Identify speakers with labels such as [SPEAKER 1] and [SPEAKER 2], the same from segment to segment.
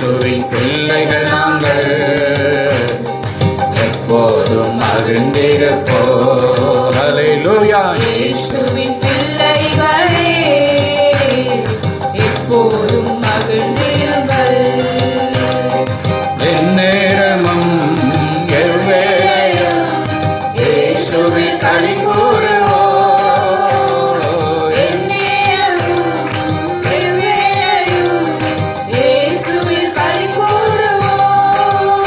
[SPEAKER 1] இயேசுவின் பிள்ளைகள் நாங்கள் எப்போதும் மகிழ்ந்திருப்போம். ஹல்லேலூயா.
[SPEAKER 2] இயேசுவின் பிள்ளைகளே எப்போதும் மகிழ்ந்திருங்கள்.
[SPEAKER 1] எந்நேரமும் எவ்வேளையும் இயேசுவில் களி கூறுவோம்.
[SPEAKER 2] எந்நேரமும் எவ்வேளையும் இயேசுவில் களி கூறுவோம்.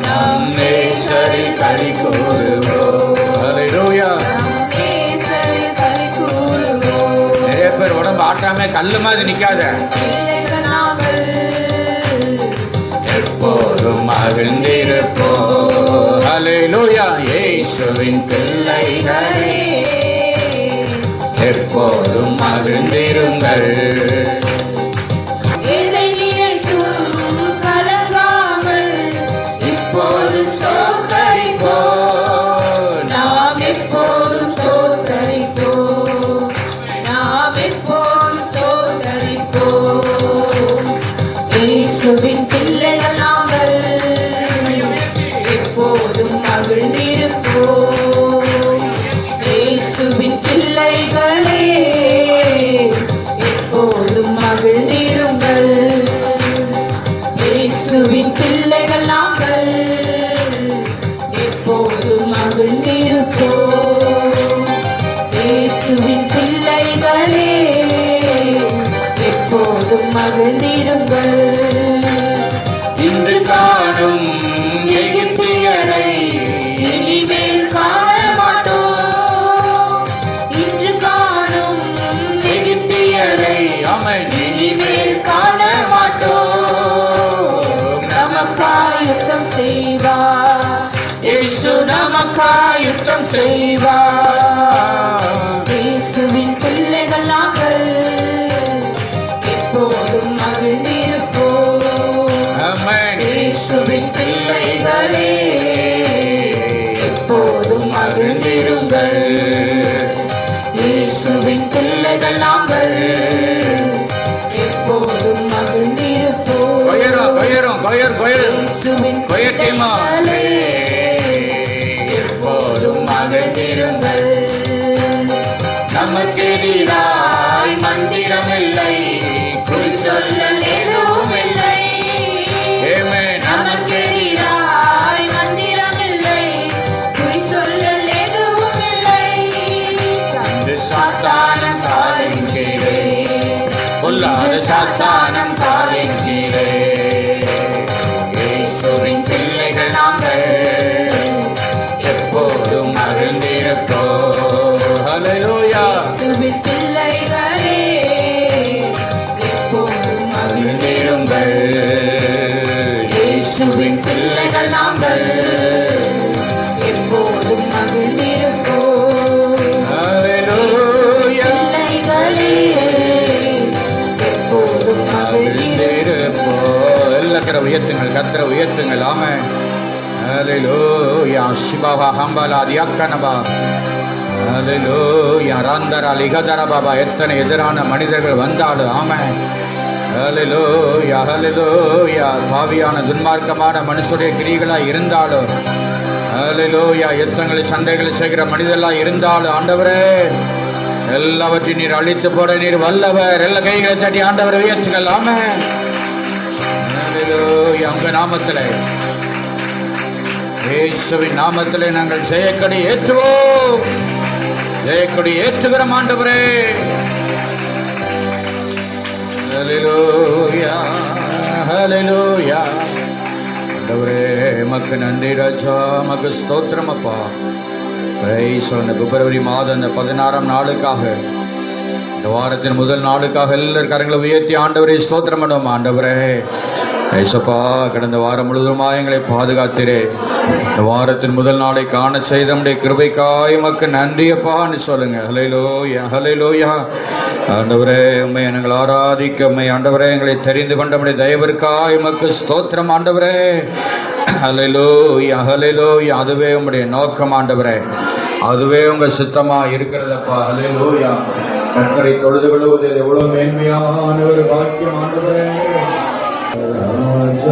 [SPEAKER 1] நம் நேசரில் களி கூறுவோம். ஹல்லேலூயா.
[SPEAKER 2] நேசரில் களி கூறுவோம்.
[SPEAKER 1] நிறைய பேர் உடம்பு ஆட்டாம கல்லு மாதிரி நிக்காத.
[SPEAKER 2] பிள்ளைகள் நாங்கள்
[SPEAKER 1] எப்போதும் மகிழ்ந்திருப்போம். ஹல்லேலூயா. இயேசுவின் பிள்ளைகளே எப்போதும் மகிழ்ந்திருங்கள்.
[SPEAKER 2] எதை நினைத்தும் கலங்காமல் இப்போது ஸ்தோத்தரிப்போம். நாம் எப்போதும் ஸ்தோத்தரிப்போம். நாம் எப்போதும் ஸ்தோத்தரிப்போம். இயேசுவின் பிள்ளைகள் நாங்கள் எப்போதும் மகிழ்ந்திருப்போம். இயேசுவின் பிள்ளைகளே எப்போதும் மகிழ்ந்திருங்கள். இயேசுவின் பிள்ளைகள் நாங்கள் எப்போதும் மகிழ்ந்திருப்போம். இயேசுவின் பிள்ளைகளே எப்போதும் மகிழ்ந்திருங்கள்.
[SPEAKER 1] இன்று காணும் எகிப்தியரை இனிமேல் காண மாட்டோம்.
[SPEAKER 2] இன்று காணும்
[SPEAKER 1] எகிப்தியரை ஆமென் இனிமேல் காண மாட்டோம்.
[SPEAKER 2] நமக்காய் யுத்தம் செய்வார்.
[SPEAKER 1] இயேசு நமக்காய் யுத்தம் செய்வார்.
[SPEAKER 2] இயேசுவின் பிள்ளைகள் நாங்கள் எப்போதும் மகிழ்ந்திருப்போம்.
[SPEAKER 1] ஆமென்.
[SPEAKER 2] இயேசுவின் பிள்ளைகளே எப்போதும் மகிழ்ந்திருங்கள். இயேசுவின் பிள்ளைகள் நாங்கள் எப்போதும் மகிழ்ந்திருப்போம்.
[SPEAKER 1] கொயரும் கொயரும் கொயர் கொயர்
[SPEAKER 2] இயேசுவின்
[SPEAKER 1] கொயட்டிமா
[SPEAKER 2] பிள்ளைகளே எப்போதும் மகிழ்ந்திருங்கள்.
[SPEAKER 1] நமக்கு எதிராய் மந்திரம் இல்லை, குறி சொல்ல எதுவும் இல்லை. ஆமென்.
[SPEAKER 2] நமக்கு எதிராய் மந்திரமில்லை, குறி சொல்லல் எதுவும் இல்லை.
[SPEAKER 1] இந்த சாத்தானம் காலின் கீழே, பொல்லாத சாத்தானம் காலின் கீழே. இயேசுவின் பிள்ளைகள் நாங்கள் எப்போதும் மகிழ்ந்திருப்போம். ஹல்லேலூயா.
[SPEAKER 2] இயேசுவின் பிள்ளைகளே எப்போதும்
[SPEAKER 1] மகிழ்ந்திருங்கள்.
[SPEAKER 2] இயேசுவின் பிள்ளைகள் நாங்கள் எப்போதும் மகிழ்ந்திருப்போம்.
[SPEAKER 1] ஹல்லேலூயா.
[SPEAKER 2] பிள்ளைகளே எப்போதும் மகிழ்ந்திருப்போம்.
[SPEAKER 1] எல்லா கர உயர்த்துங்கள், கத்திர உயர்த்துங்கள். ஆமென். ஹல்லேலூயா. சிபாவா ஹம்பலா தியாக்கனபா. ஹல்லேலூயா. ராந்தரா லிகதர பாபா. எத்தனை எதிரான மனிதர்கள் வந்தாலும் ஆமென். ஹல்லேலூயா. ஹல்லேலூயா. பாவியான துன்மார்க்கமான மனுஷருடைய கிரியைகளாக இருந்தாலும் ஹல்லேலூயா. யுத்தங்களை சண்டைகளை செய்கிற மனிதர்களாக இருந்தாலும் ஆண்டவரே எல்லாவற்றையும் நீர் அழித்து போட நீர் வல்லவர். எல்லா கைகளை தட்டி ஆண்டவரை உயர்த்துங்கள். ஆமென். ஹல்லேலூயா. உங்க நாமத்திலே, இயேசுவின் நாமத்திலே நாங்கள் ஜெயக்கொடி ஏற்றுவோம். ஜெயக்கொடி ஏற்றுகிறோம் ஆண்டவரே. ஹல்லேலூயா. ஹல்லேலூயா. ஆண்டவரே மக்கு நன்றி ராஜா, மக்கு ஸ்தோத்திரம் அப்பா. சொன்ன பிப்ரவரி மாதம் இந்த 16ஆம் நாளுக்காக, இந்த வாரத்தின் முதல் நாளுக்காக எல்லாரும் கரங்களை உயர்த்தி ஆண்டவரை ஸ்தோத்திரம் பண்ணுவோம். ஆண்டவரே ஏசப்பா, கடந்த வாரம் முழுவதுமாக எங்களை பாதுகாத்திரே. இந்த வாரத்தின் முதல் நாளை காண செய்த நம்முடைய கிருபைக்காய் உமக்கு நன்றியப்பான்னு சொல்லுங்க. ஹல்லேலூயா. ஹல்லேலூயா. ஆண்டவரே உம்மை நாங்கள் ஆராதிக்க, உம்மை ஆண்டவரே எங்களை தெரிந்து கொண்ட நம்முடைய தயவிற்காய் உமக்கு ஸ்தோத்திரம் ஆண்டவரே. ஹல்லேலூயா. ஹல்லேலூயா. அதுவே உம்முடைய நோக்கம் ஆண்டவரே, அதுவே உங்க சித்தமா இருக்கிறதப்பா. ஹல்லேலூயா. கர்த்தரை தொழுது கொள்வது எவ்வளவு மேன்மையான ஒரு பாக்கியம் ஆண்டவரே. ராஜா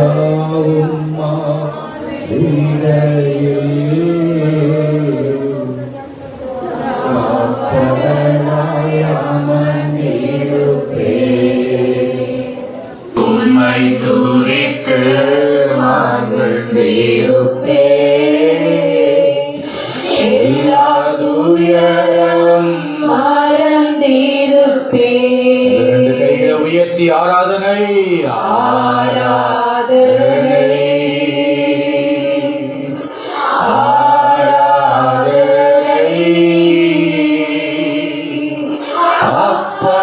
[SPEAKER 2] உம்மை துதித்து மகிழ்ந்திருப்பே எல்லா துயரம் மறந்திருப்பே
[SPEAKER 1] ரெண்டு கைகளை உயர்த்தி ஆராதனை
[SPEAKER 2] ஆராதனை
[SPEAKER 1] அப்பா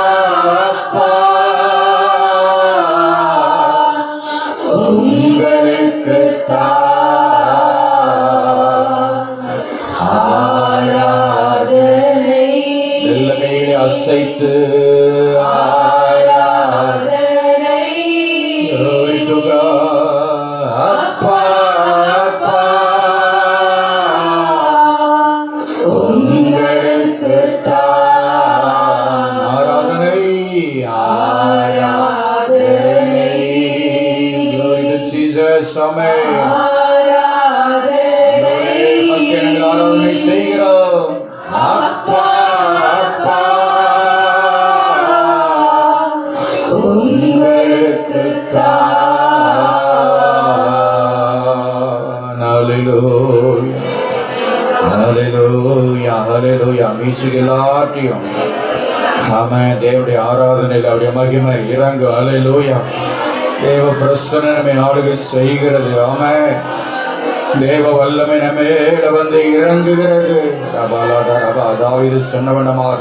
[SPEAKER 1] அப்பா
[SPEAKER 2] உங்களுக்கு ஆராதனை
[SPEAKER 1] எல்லா கைகளை அசைத்து
[SPEAKER 2] ஆராதனை
[SPEAKER 1] Glory to God. அப்பா அப்பா
[SPEAKER 2] உங்களுக்கு
[SPEAKER 1] ஆராதனை
[SPEAKER 2] ஆராதனை
[SPEAKER 1] Glory to Jesus. Amen.
[SPEAKER 2] ஆராதனை
[SPEAKER 1] மக்கள் ஆராதனை செய்கிறோம். அப்பா அப்பா
[SPEAKER 2] உங்களுக்கு
[SPEAKER 1] Hallelujah. Hallelujah. Hallelujah. மீசுக்கு எல்லாத்தையும் ஆமென். தேவனுடைய ஆராதனையில் அவருடைய மகிமை இறங்கு. ஹல்லேலூயா. தேவ பிரசன்னம் நம்மை ஆளுகை செய்கிறது. ஆமென். தேவ வல்லமை நம்மேல வந்து இறங்குகிறது. தாவீது சொன்னவண்ணமாக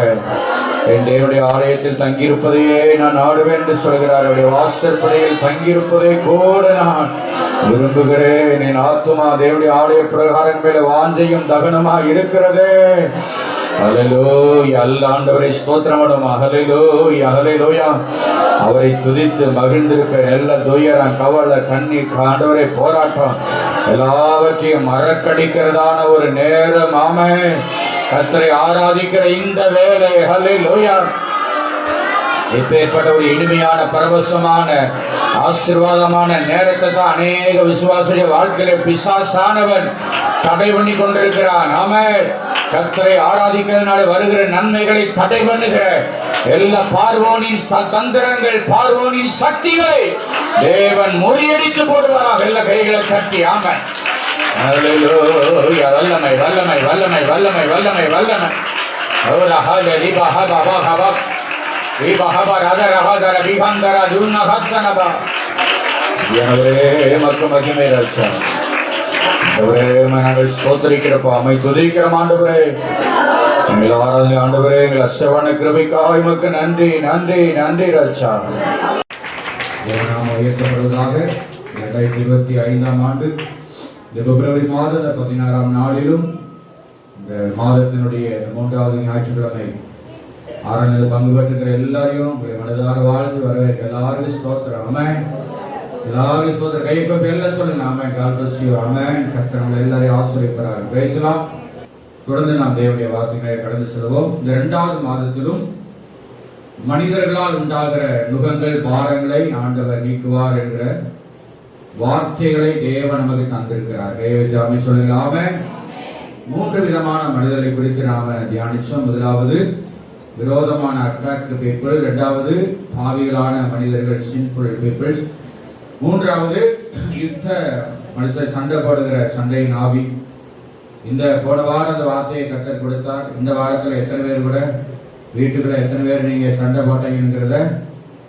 [SPEAKER 1] என் தேவனுடைய ஆலயத்தில் தங்கியிருப்பதையே நான் நாடுவேன் என்று சொல்கிறார். அவருடைய வாசற்படியில் தங்கியிருப்பதை கூட நான் விரும்புகிறேன். என் ஆத்துமா தேவனுடைய ஆலய பிரகாரம் மேல வாஞ்சையும் தகனமா இருக்கிறது. ஹல்லேலூயா. ஆண்டவரை ஸ்தோத்திரமிடும். ஹல்லேலூயா. ஹல்லேலூயா. அவரை துதித்து மகிழ்ந்திருக்க எல்லா துயரம் கவலை கண்ணீர் ஆண்டவரை போராட்டம் எல்லாவற்றையும் மறக்கடிக்கிறதான ஒரு நேரம். ஆமென். கர்த்தரை ஆராதிக்கிற இந்த வேளை ஹல்லேலூயா. இப்பேற்பட்ட ஒரு இனிமையான பரவசமான ஆசீர்வாதமான நேரத்தை தான் அநேக விசுவாசிய வாழ்க்கையில பிசாசானவன் தடை பண்ணி கொண்டிருக்கிறான். ஆமென். கர்த்தரை ஆராதிக்கிறதுனால வருகிற நன்மைகளை தடை பண்ணுகிற எல்லா பார்வோனின் தந்திரங்கள் பார்வோனின் சக்திகளை தேவன் முறியடித்து போடுவாராக. எல்லா கைகளை தட்டி ஆமென். ஹல்லேலூயா. வல்லமை வல்லமை வல்லமை வல்லமை வல்லமை வல்லமை. ஓலா ஹல்லே பஹபா பஹபா பஹபா ராதர ராதர விஹந்தர துர்ன ஹத்தனபா. எனவே மக்கு மகிமை ராஜா. ஆண்டவரே நாங்கள் ஸ்தோத்திரிக்கிறப்பா, அம்மை துதிக்கிறோம் ஆண்டவரே. எங்கள் ஆராதனை ஆண்டவரே, எங்கள் அசைவான கிருபைக்காக உமக்கு நன்றி நன்றி நன்றி ராஜா. நாம உயர்த்தப்படுவதாக. 2025 ஆண்டு இந்த பிப்ரவரி மாதம் 16ஆம் நாளிலும் இந்த மாதத்தினுடைய 3வது ஞாயிற்றுக்கிழமை ஆராதனையில் பங்கு பெற்றிருக்கிற எல்லாரையும் உங்களை மனதார வாழ்ந்து வரவேற்க எல்லாரும் ஸ்தோத்திரம். ஆமென். எல்லாரும் ஸ்தோத்திரம். கையை கொண்டு எல்லாம் சொல்லுங்க. ஆமென். God bless you. ஆமென். கர்த்தர் நம்மளை எல்லாரையும் ஆசீர்வதிப்பார். Price the Lord. தொடர்ந்து நாம் தேவனுடைய வார்த்தைகளை கடந்து செல்வோம். இந்த 2வது மாதத்திலும் மனிதர்களால் உண்டாகிற நுகங்கள் பாரங்களை ஆண்டவர் நீக்குவார் என்கிற வார்த்தைகளை தேவன் நமக்கு தந்திருக்கிறார். தேவஜாமி சொல்லுங்க. ஆமென். 3 விதமான மனிதர்களை குறித்து நாம தியானிச்சோம். முதலாவது விரோதமான அட்ராக்டிவ் பீப்புள், 2வது பாவிகளான மனிதர்கள் சின்ஃபுல் பீப்புள்ஸ், 3வது யுத்த மனுஷர் சண்டை போடுகிற சண்டையின் ஆவி. இந்த போன வாரம் அந்த வார்த்தையை கர்த்தர் கொடுத்தார். இந்த வாரத்தில் எத்தனை பேர் கூட வீட்டுக்குள்ள எத்தனை பேர் நீங்க சண்டை போட்டீங்கிறத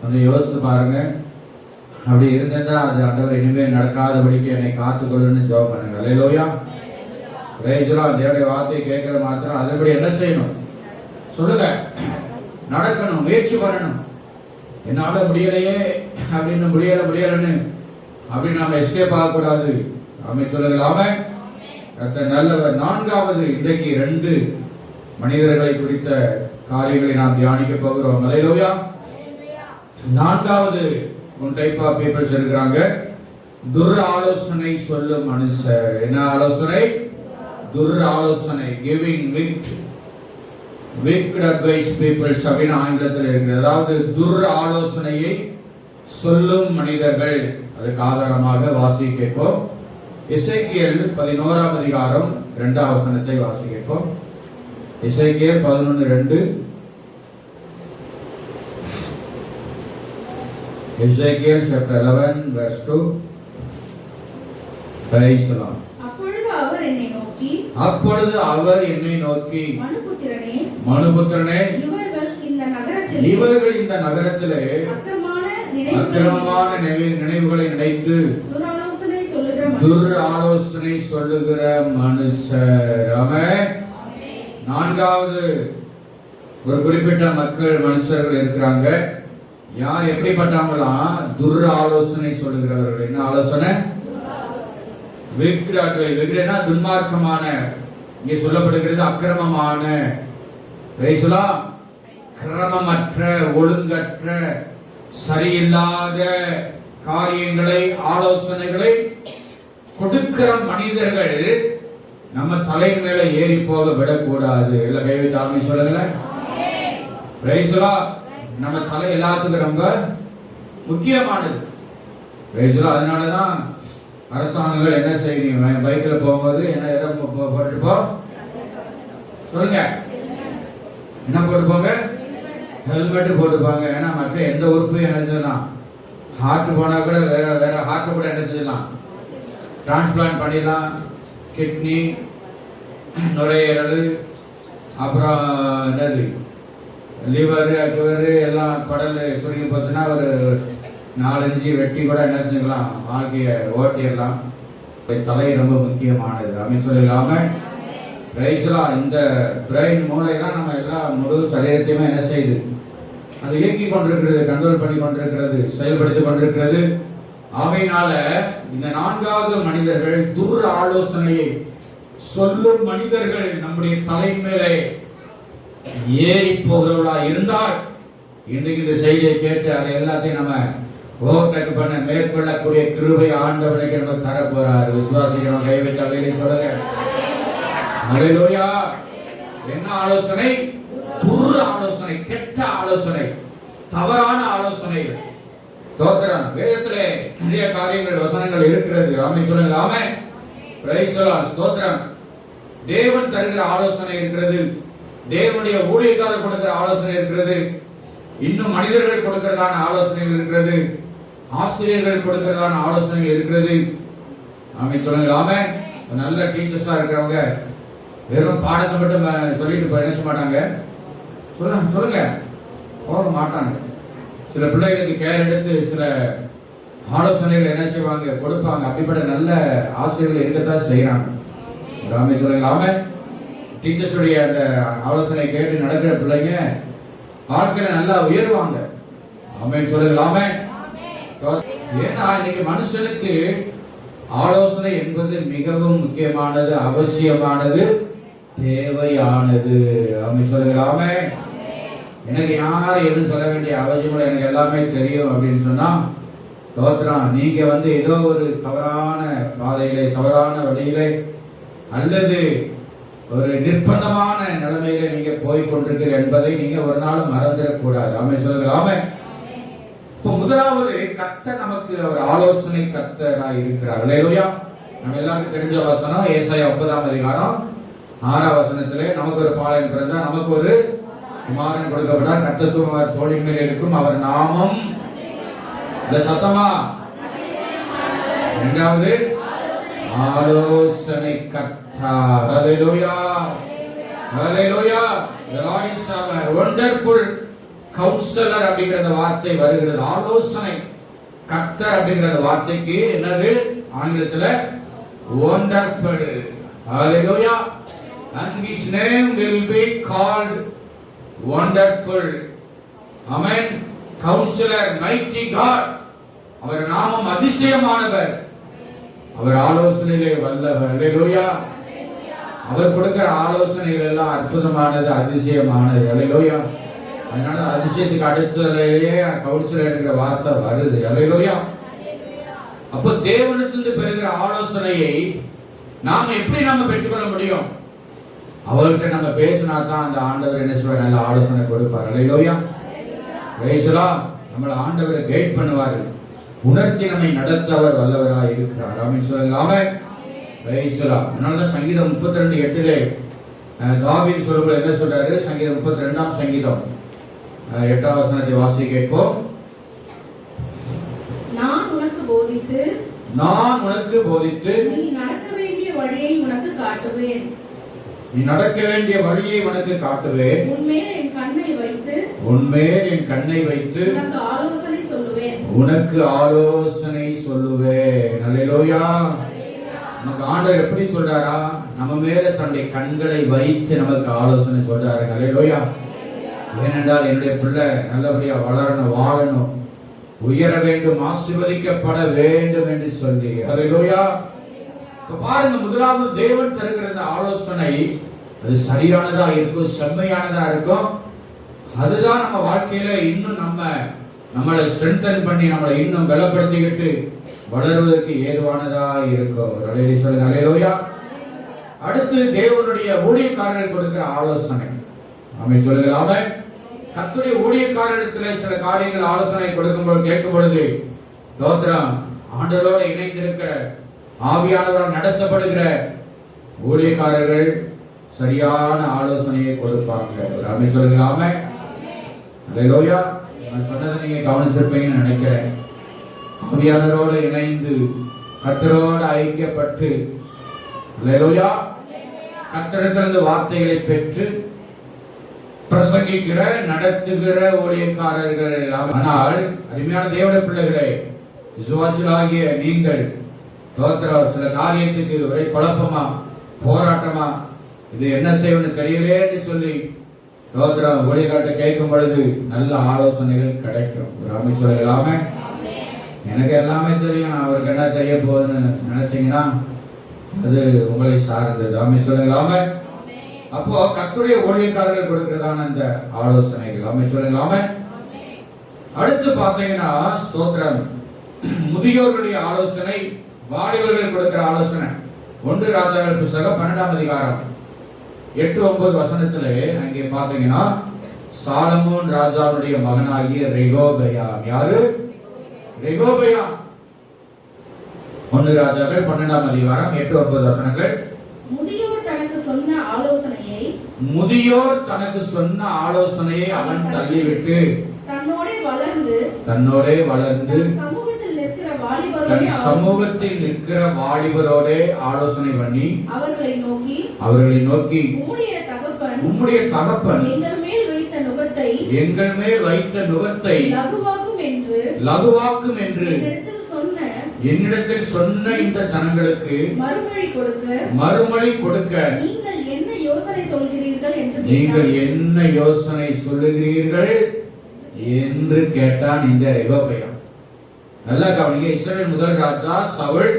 [SPEAKER 1] கொஞ்சம் யோசித்து பாருங்க. அப்படி இருந்ததா அது ஆண்டவர் இனிமேல் நடக்காதபடிக்கு என்னை காத்துக்கொள்ளுன்னு ஜெபம் பண்ணுங்க. அல்லேலூயா. தேவனுடைய வார்த்தையை கேட்கிற மாத்திரம் அதுபடி என்ன செய்யணும் சொல்லுங்க. நடக்கணும், முயற்சி பண்ணணும். என்னால முடியலையே அப்படின்னு முடியலன்னு அப்படின்னு நாம எஸ்கேப் ஆகக்கூடாது. ஆமென் சொல்லுங்கள். ஆமென். கர்த்தர் நல்லவர். 4வது இன்றைக்கு 2 மனிதர்களை குறித்த காரியங்களை நாம் தியானிக்க போகிறோம். அல்லேலூயா. 4வது ஒன் டைப் ஆஃப் பீப்பிள்ஸ் இருக்கிறாங்க. துர் ஆலோசனை சொல்லும் மனுஷர். என்ன ஆலோசனை? துர் ஆலோசனை. கிவிங் wicked advice peoples அப்படின்னு ஆங்கிலத்தில் இருக்கிறது. அதாவது துர் ஆலோசனையை சொல்லும் மனிதர்கள். அதுக்கு ஆதாரமாக வாசிக்க கேட்போம். எசேக்கியேல் 11ஆம் அதிகாரம் 2ஆம் வசனத்தை வாசிக்க கேட்போம். எசேக்கியேல் 11:2. Ezekiel chapter 11 verse 2. Praise the Lord.
[SPEAKER 3] அப்பொழுது அவர் என்னை நோக்கி,
[SPEAKER 1] அப்பொழுது அவர் என்னை நோக்கி,
[SPEAKER 3] மனுபுத்திரனே,
[SPEAKER 1] மனுபுத்திரனே,
[SPEAKER 3] இவர்கள் இந்த நகரத்திலே
[SPEAKER 1] அக்கிரமமான நினைவுகளை நினைத்து துராலோசனை சொல்லுகிற மனுஷர். ஆமென். நான்காவது ஒரு குறிப்பிட்ட மனுஷர்கள் இருக்கிறாங்க. யார் எப்படிப்பட்டவங்களாம்? துர் ஆலோசனை சொல்லுகிறவர்கள். என்ன ஆலோசனை? விக்கிரனா துன்மார்க்கமான, இங்கே சொல்லப்படுகிறது அக்கிரமமான, கிரமமற்ற, ஒழுங்கற்ற, சரியில்லாத காரியங்களை, ஆலோசனைகளை கொடுக்கிற மனிதர்கள் நம்ம தலை மேல ஏறி போக விடக்கூடாது. இல்ல கைவிட்டாமி சொல்லுங்களேன். நம்ம தலை எல்லாத்துக்கும் ரொம்ப முக்கியமானது. அதனாலதான் அரசாங்கங்கள் என்ன செய்யறீங்க? பைக்ல போகும்போது என்ன எதை போட்டு போ சொல்லுங்க, என்ன போட்டு போங்க? ஹெல்மெட் போட்டுப்பாங்க. ஏன்னா மற்ற எந்த உறுப்பு என்ன செய்யலாம்? ஹார்ட் போனா கூட வேற ஹார்ட் கூட என்ன செய்யலாம்? டிரான்ஸ்பிளான்ட் பண்ணிடலாம். கிட்னி, நுரையீரல், அப்புறம் என்னது லிவர், கிவர் எல்லாம் குடல் சுருங்கி போச்சுன்னா ஒரு 4-5 வெட்டி கூட என்ன செஞ்சுக்கலாம், வாழ்க்கையை ஓட்டிடலாம். தலை ரொம்ப முக்கியமானது அப்படின்னு சொல்லிடலாம. இந்த பிரெயின் மூளை தான் நம்ம எல்லா முழு சரீரத்தையுமே என்ன செய்யுது? அது இயக்கி கொண்டிருக்கிறது, கண்ட்ரோல் பண்ணி கொண்டிருக்கிறது, செயல்படுத்தி கொண்டிருக்கிறது. ஆகையினால இந்த நான்காவது மனிதர்கள் துர் ஆலோசனையை சொல்லும் மனிதர்கள் நம்முடைய தலை மேலே ஏறி போகிறவர்களா இருந்தால் இன்றைக்கு இந்த செய்தியை கேட்டு அதை எல்லாத்தையும் நம்ம ஓவர்டேக் பண்ண மேற்கொள்ளக்கூடிய கிருபை ஆண்டவனுக்கு நம்ம தர போறாரு. விசுவாசிக்கிறோம். கைவிட்ட வேலை சொல்லுங்க. ஹல்லேலூயா. என்ன ஆலோசனை? துர் ஆலோசனை, கெட்ட ஆலோசனை, தவறான ஆலோசனை. ஸ்தோத்திரம். வேதத்திலே நிறைய காரியங்கள், வசனங்கள் இருக்கிறது. ஆமென் சொல்லுங்க. ஆமென். Praise the Lord. ஸ்தோத்திரம். தேவன் தருகிற ஆலோசனை இருக்கிறது. தேவனுடைய ஊழியக்காரர் கொடுக்கிற ஆலோசனை இருக்கிறது. இன்னும் மனிதர்கள் கொடுக்கிறதான ஆலோசனைகள் இருக்கிறது. ஆசிரியர்கள் கொடுக்கிறதான ஆலோசனைகள் இருக்கிறது. ஆமென் சொல்லுங்க. ஆமென். நல்ல டீச்சர்ஸா இருக்கிறவங்க வெறும் பாடத்தை மட்டும் சொல்லிட்டு பேச மாட்டாங்க. சொல்லுங்க போக மாட்டாங்க. சில பிள்ளைகளுக்கு கேர் எடுத்து சில ஆலோசனைகள் என்ன செய்வாங்க, கொடுப்பாங்க. அப்படிப்பட்ட நல்ல ஆசிரியர்கள் இருக்கத்தான் செய்யறாங்க. ஆமென் சொல்லுங்க. ஆமென். டீச்சர்ஸுடைய அந்த ஆலோசனை கேட்டு நடக்கிற பிள்ளைங்க வாழ்க்கையில நல்லா உயர்வாங்க. ஆமென் சொல்லுங்க. ஆமென். ஏன்னா இன்னைக்கு மனுஷனுக்கு ஆலோசனை என்பது மிகவும் முக்கியமானது, அவசியமானது, தேவையானது. ஆமென் சொல்லுங்க. ஆமென். எனக்கு யாரும் எதுவும் சொல்ல வேண்டிய அவசியம் இல்லை, எனக்கு எல்லாமே தெரியும் அப்படின்னு சொன்னா ஸ்தோத்திரம். நீங்க ஏதோ ஒரு தவறான பாதையிலே, தவறான வழியிலே, அல்லது ஒரு நிர்பந்தமான நிலைமையில நீங்க போய் கொண்டிருக்கிறீர்கள் என்பதை நீங்க ஒரு நாள் மறந்துடக்கூடாது. ஆமென் சொல்லுங்க. ஆமென். இப்போ முதலாவது கர்த்தர் நமக்கு அவர் ஆலோசனை கர்த்தராய் இருக்கிறார். ஹல்லேலூயா. நம்ம எல்லாருக்கும் தெரிஞ்ச வசனம் ஏசாயா 30ஆம் அதிகாரம் 6ஆம் வசனத்திலே, நமக்கு ஒரு பாலன் பிறந்தார், நமக்கு ஒரு குமாரன் கொடுக்கப்பட்டார், கர்த்தத்துவம் தோளின் மேல் இருக்கும், அவர் நாமம் இந்த சத்தமா. இரண்டாவது ஆலோசனை கர்த்தர். ஹல்லேலூயா. ஹல்லேலூயா. The Lord is our wonderful counselor அப்படிங்கிற வார்த்தை வருகிறது. ஆலோசனை கர்த்தர் அப்படிங்கிற வார்த்தைக்கு என்னது ஆங்கிலத்துல? wonderful. Hallelujah. And his name will be called wonderful. Amen. Counselor, mighty God. அவர் நாமம் அதிசயமானவர், அவர் ஆலோசனையிலே வல்லவர். ஹல்லேலூயா. அவர் கொடுக்கிற ஆலோசனைகள் எல்லாம் அற்புதமானது, அதிசயமானது. ஹல்லேலூயா. அதனால அதிசயத்துக்கு அடுத்ததுலேயே கவுன்சிலர் என்கிற வார்த்தை வருது. ஹல்லேலூயா. அப்போ தேவனிடத்திலிருந்து பெறுகிற ஆலோசனையை நாம எப்படி பெற்றுக்கொள்ள முடியும்? அவர்கிட்ட நம்ம பேசினா தான் அந்த ஆண்டவர் என்ன சொல்வார்? நல்ல ஆலோசனை கொடுப்பார். ஹல்லேலூயா. Praise the Lord. நம்மள ஆண்டவர் கைட் பண்ணுவார், உணர்த்தி நம்மை நடத்த அவர் வல்லவராய் இருக்கிறார். ஆமென் சொல்லுங்க. ஆமென். Praise the Lord. அதனால சங்கீதம் 32:8 தாவீது சொல்லும்போது என்ன சொல்றாரு? சங்கீதம் 32ஆம் சங்கீதம் 8ஆம் வசனத்தை வாசி கேட்போம்.
[SPEAKER 3] போதித்து
[SPEAKER 1] நான் உனக்கு போதித்து
[SPEAKER 3] நீ நடக்க வேண்டிய வழியை உனக்கு காட்டுவேன்.
[SPEAKER 1] நீ நடக்க வேண்டிய வழியை உனக்கு காட்டுவேன்.
[SPEAKER 3] உன்மேல் என் கண்ணை வைத்து
[SPEAKER 1] உன்மேல் என் கண்ணை வைத்து
[SPEAKER 3] உனக்கு ஆலோசனை சொல்லுவேன்.
[SPEAKER 1] உனக்கு ஆலோசனை சொல்லுவேன். அல்லேலூயா. நமக்கு ஆண்டவர் எப்படி சொல்றாரா? நம்ம மேல தன்னுடைய கண்களை வைத்து நமக்கு ஆலோசனை சொல்றாரு. அல்லேலூயா. ஏனென்றால் என்னுடைய பிள்ளை நல்லபடியா வளரணும், வாழணும், உயர வேண்டும், ஆசீர்வதிக்கப்பட வேண்டும் என்று சொல்லி. அல்லேலூயா. இப்ப பாருங்க, முதலாவது தேவன் தருகிற இந்த ஆலோசனை அது சரியானதா இருக்கும், செம்மையானதா இருக்கும். அதுதான் நம்ம வாழ்க்கையில இன்னும் நம்மளை ஸ்ட்ரென்தன் பண்ணி நம்மளை இன்னும் பலப்படுத்திக்கிட்டு வளருவதற்கு ஏதுவானதா இருக்கும். அல்லேலூயா. அடுத்து தேவனுடைய ஊழியக்காரர்கள் கொடுக்கிற ஆலோசனை. ஆமென் சொல்லுங்களாமே. கர்த்தருடைய ஊழியக்காரரிடத்தில் சில காரியங்கள் ஆலோசனை கொடுக்கும்போது கேட்கும் பொழுது ஸ்தோத்திரம், ஆண்டவரோடு இணைந்திருக்கிற ஆவியானவரால் நடத்தப்படுகிற ஊழியக்காரர்கள் சரியான ஆலோசனையை கொடுப்பாங்க. ஆமென் சொல்லுங்களாமே. அல்லேலூயா. நான் சொன்னதை நீங்க கவனிச்சிருப்பீங்கன்னு நினைக்கிறேன். ஆவியானவரோடு இணைந்து கர்த்தரோடு ஐக்கியப்பட்டு அல்லேலூயா கர்த்தரிடமிருந்து வார்த்தைகளை பெற்று பிரசங்கிக்கிற நடத்துகிற ஊழியக்காரர்கள். ஆனால் அருமையான தேவனுடைய பிள்ளைகளே, விசுவாசிகளாகிய நீங்கள் சில காரியத்துக்கு ஒரே குழப்பமா, போராட்டமா, இது என்ன செய்யணும்னு தெரியலேன்னு சொல்லி ஊழியக்காரத்தை கேட்கும் பொழுது நல்ல ஆலோசனைகள் கிடைக்கும். சொல்லலாமே. எனக்கு எல்லாமே தெரியும், அவருக்கு என்ன தெரிய போகுதுன்னு நினைச்சீங்கன்னா அது உங்களை சார்ந்தது. ஆமென் சொல்லலாமே. அப்போ கர்த்தருடைய ஊழியக்காரர்கள் கொடுக்கிறதான இந்த ஆலோசனைகள். ஆமென் சொல்லலாமே. அடுத்து பார்த்தீங்கன்னா ஸ்தோத்திரம், முதியோர்களுடைய ஆலோசனை, வாலிபர்கள் கொடுக்கிற ஆலோசனை. 1 ராஜாக்கள் புத்தகம் 12ஆம் அதிகாரம் 8-9 வசனத்திலே அங்கே பார்த்தீங்கன்னா சாலமோன் ராஜாவுடைய மகனாகிய ரெகோபெயாம். யாரு? ரெகோபெயாம். 1 ராஜாக்கள் 12ஆம் அதிகாரம் 8-9 வசனங்கள்.
[SPEAKER 3] முதியோர் தனக்கு சொன்ன ஆலோசனையை அவன் தள்ளிவிட்டு தன்னோடே வளர்ந்து தன் சமூகத்தில் நிற்கிற வாலிபரோடே ஆலோசனை பண்ணி அவர்களை நோக்கி உம்முடைய தகப்பன் எங்கள் மேல் வைத்த நுகத்தை லகுவாக்கும் என்று என்னிடத்தில் சொன்ன இந்த ஜனங்களுக்கு மறுமொழி கொடுக்க நீங்கள் என்ன யோசனை சொல்லுகிறீர்கள் என்று கேட்டான் இந்த ரெகோபெயாம். நல்லா கவனிங்க. இஸ்ரவேல் முதல் ராஜா சவுல்,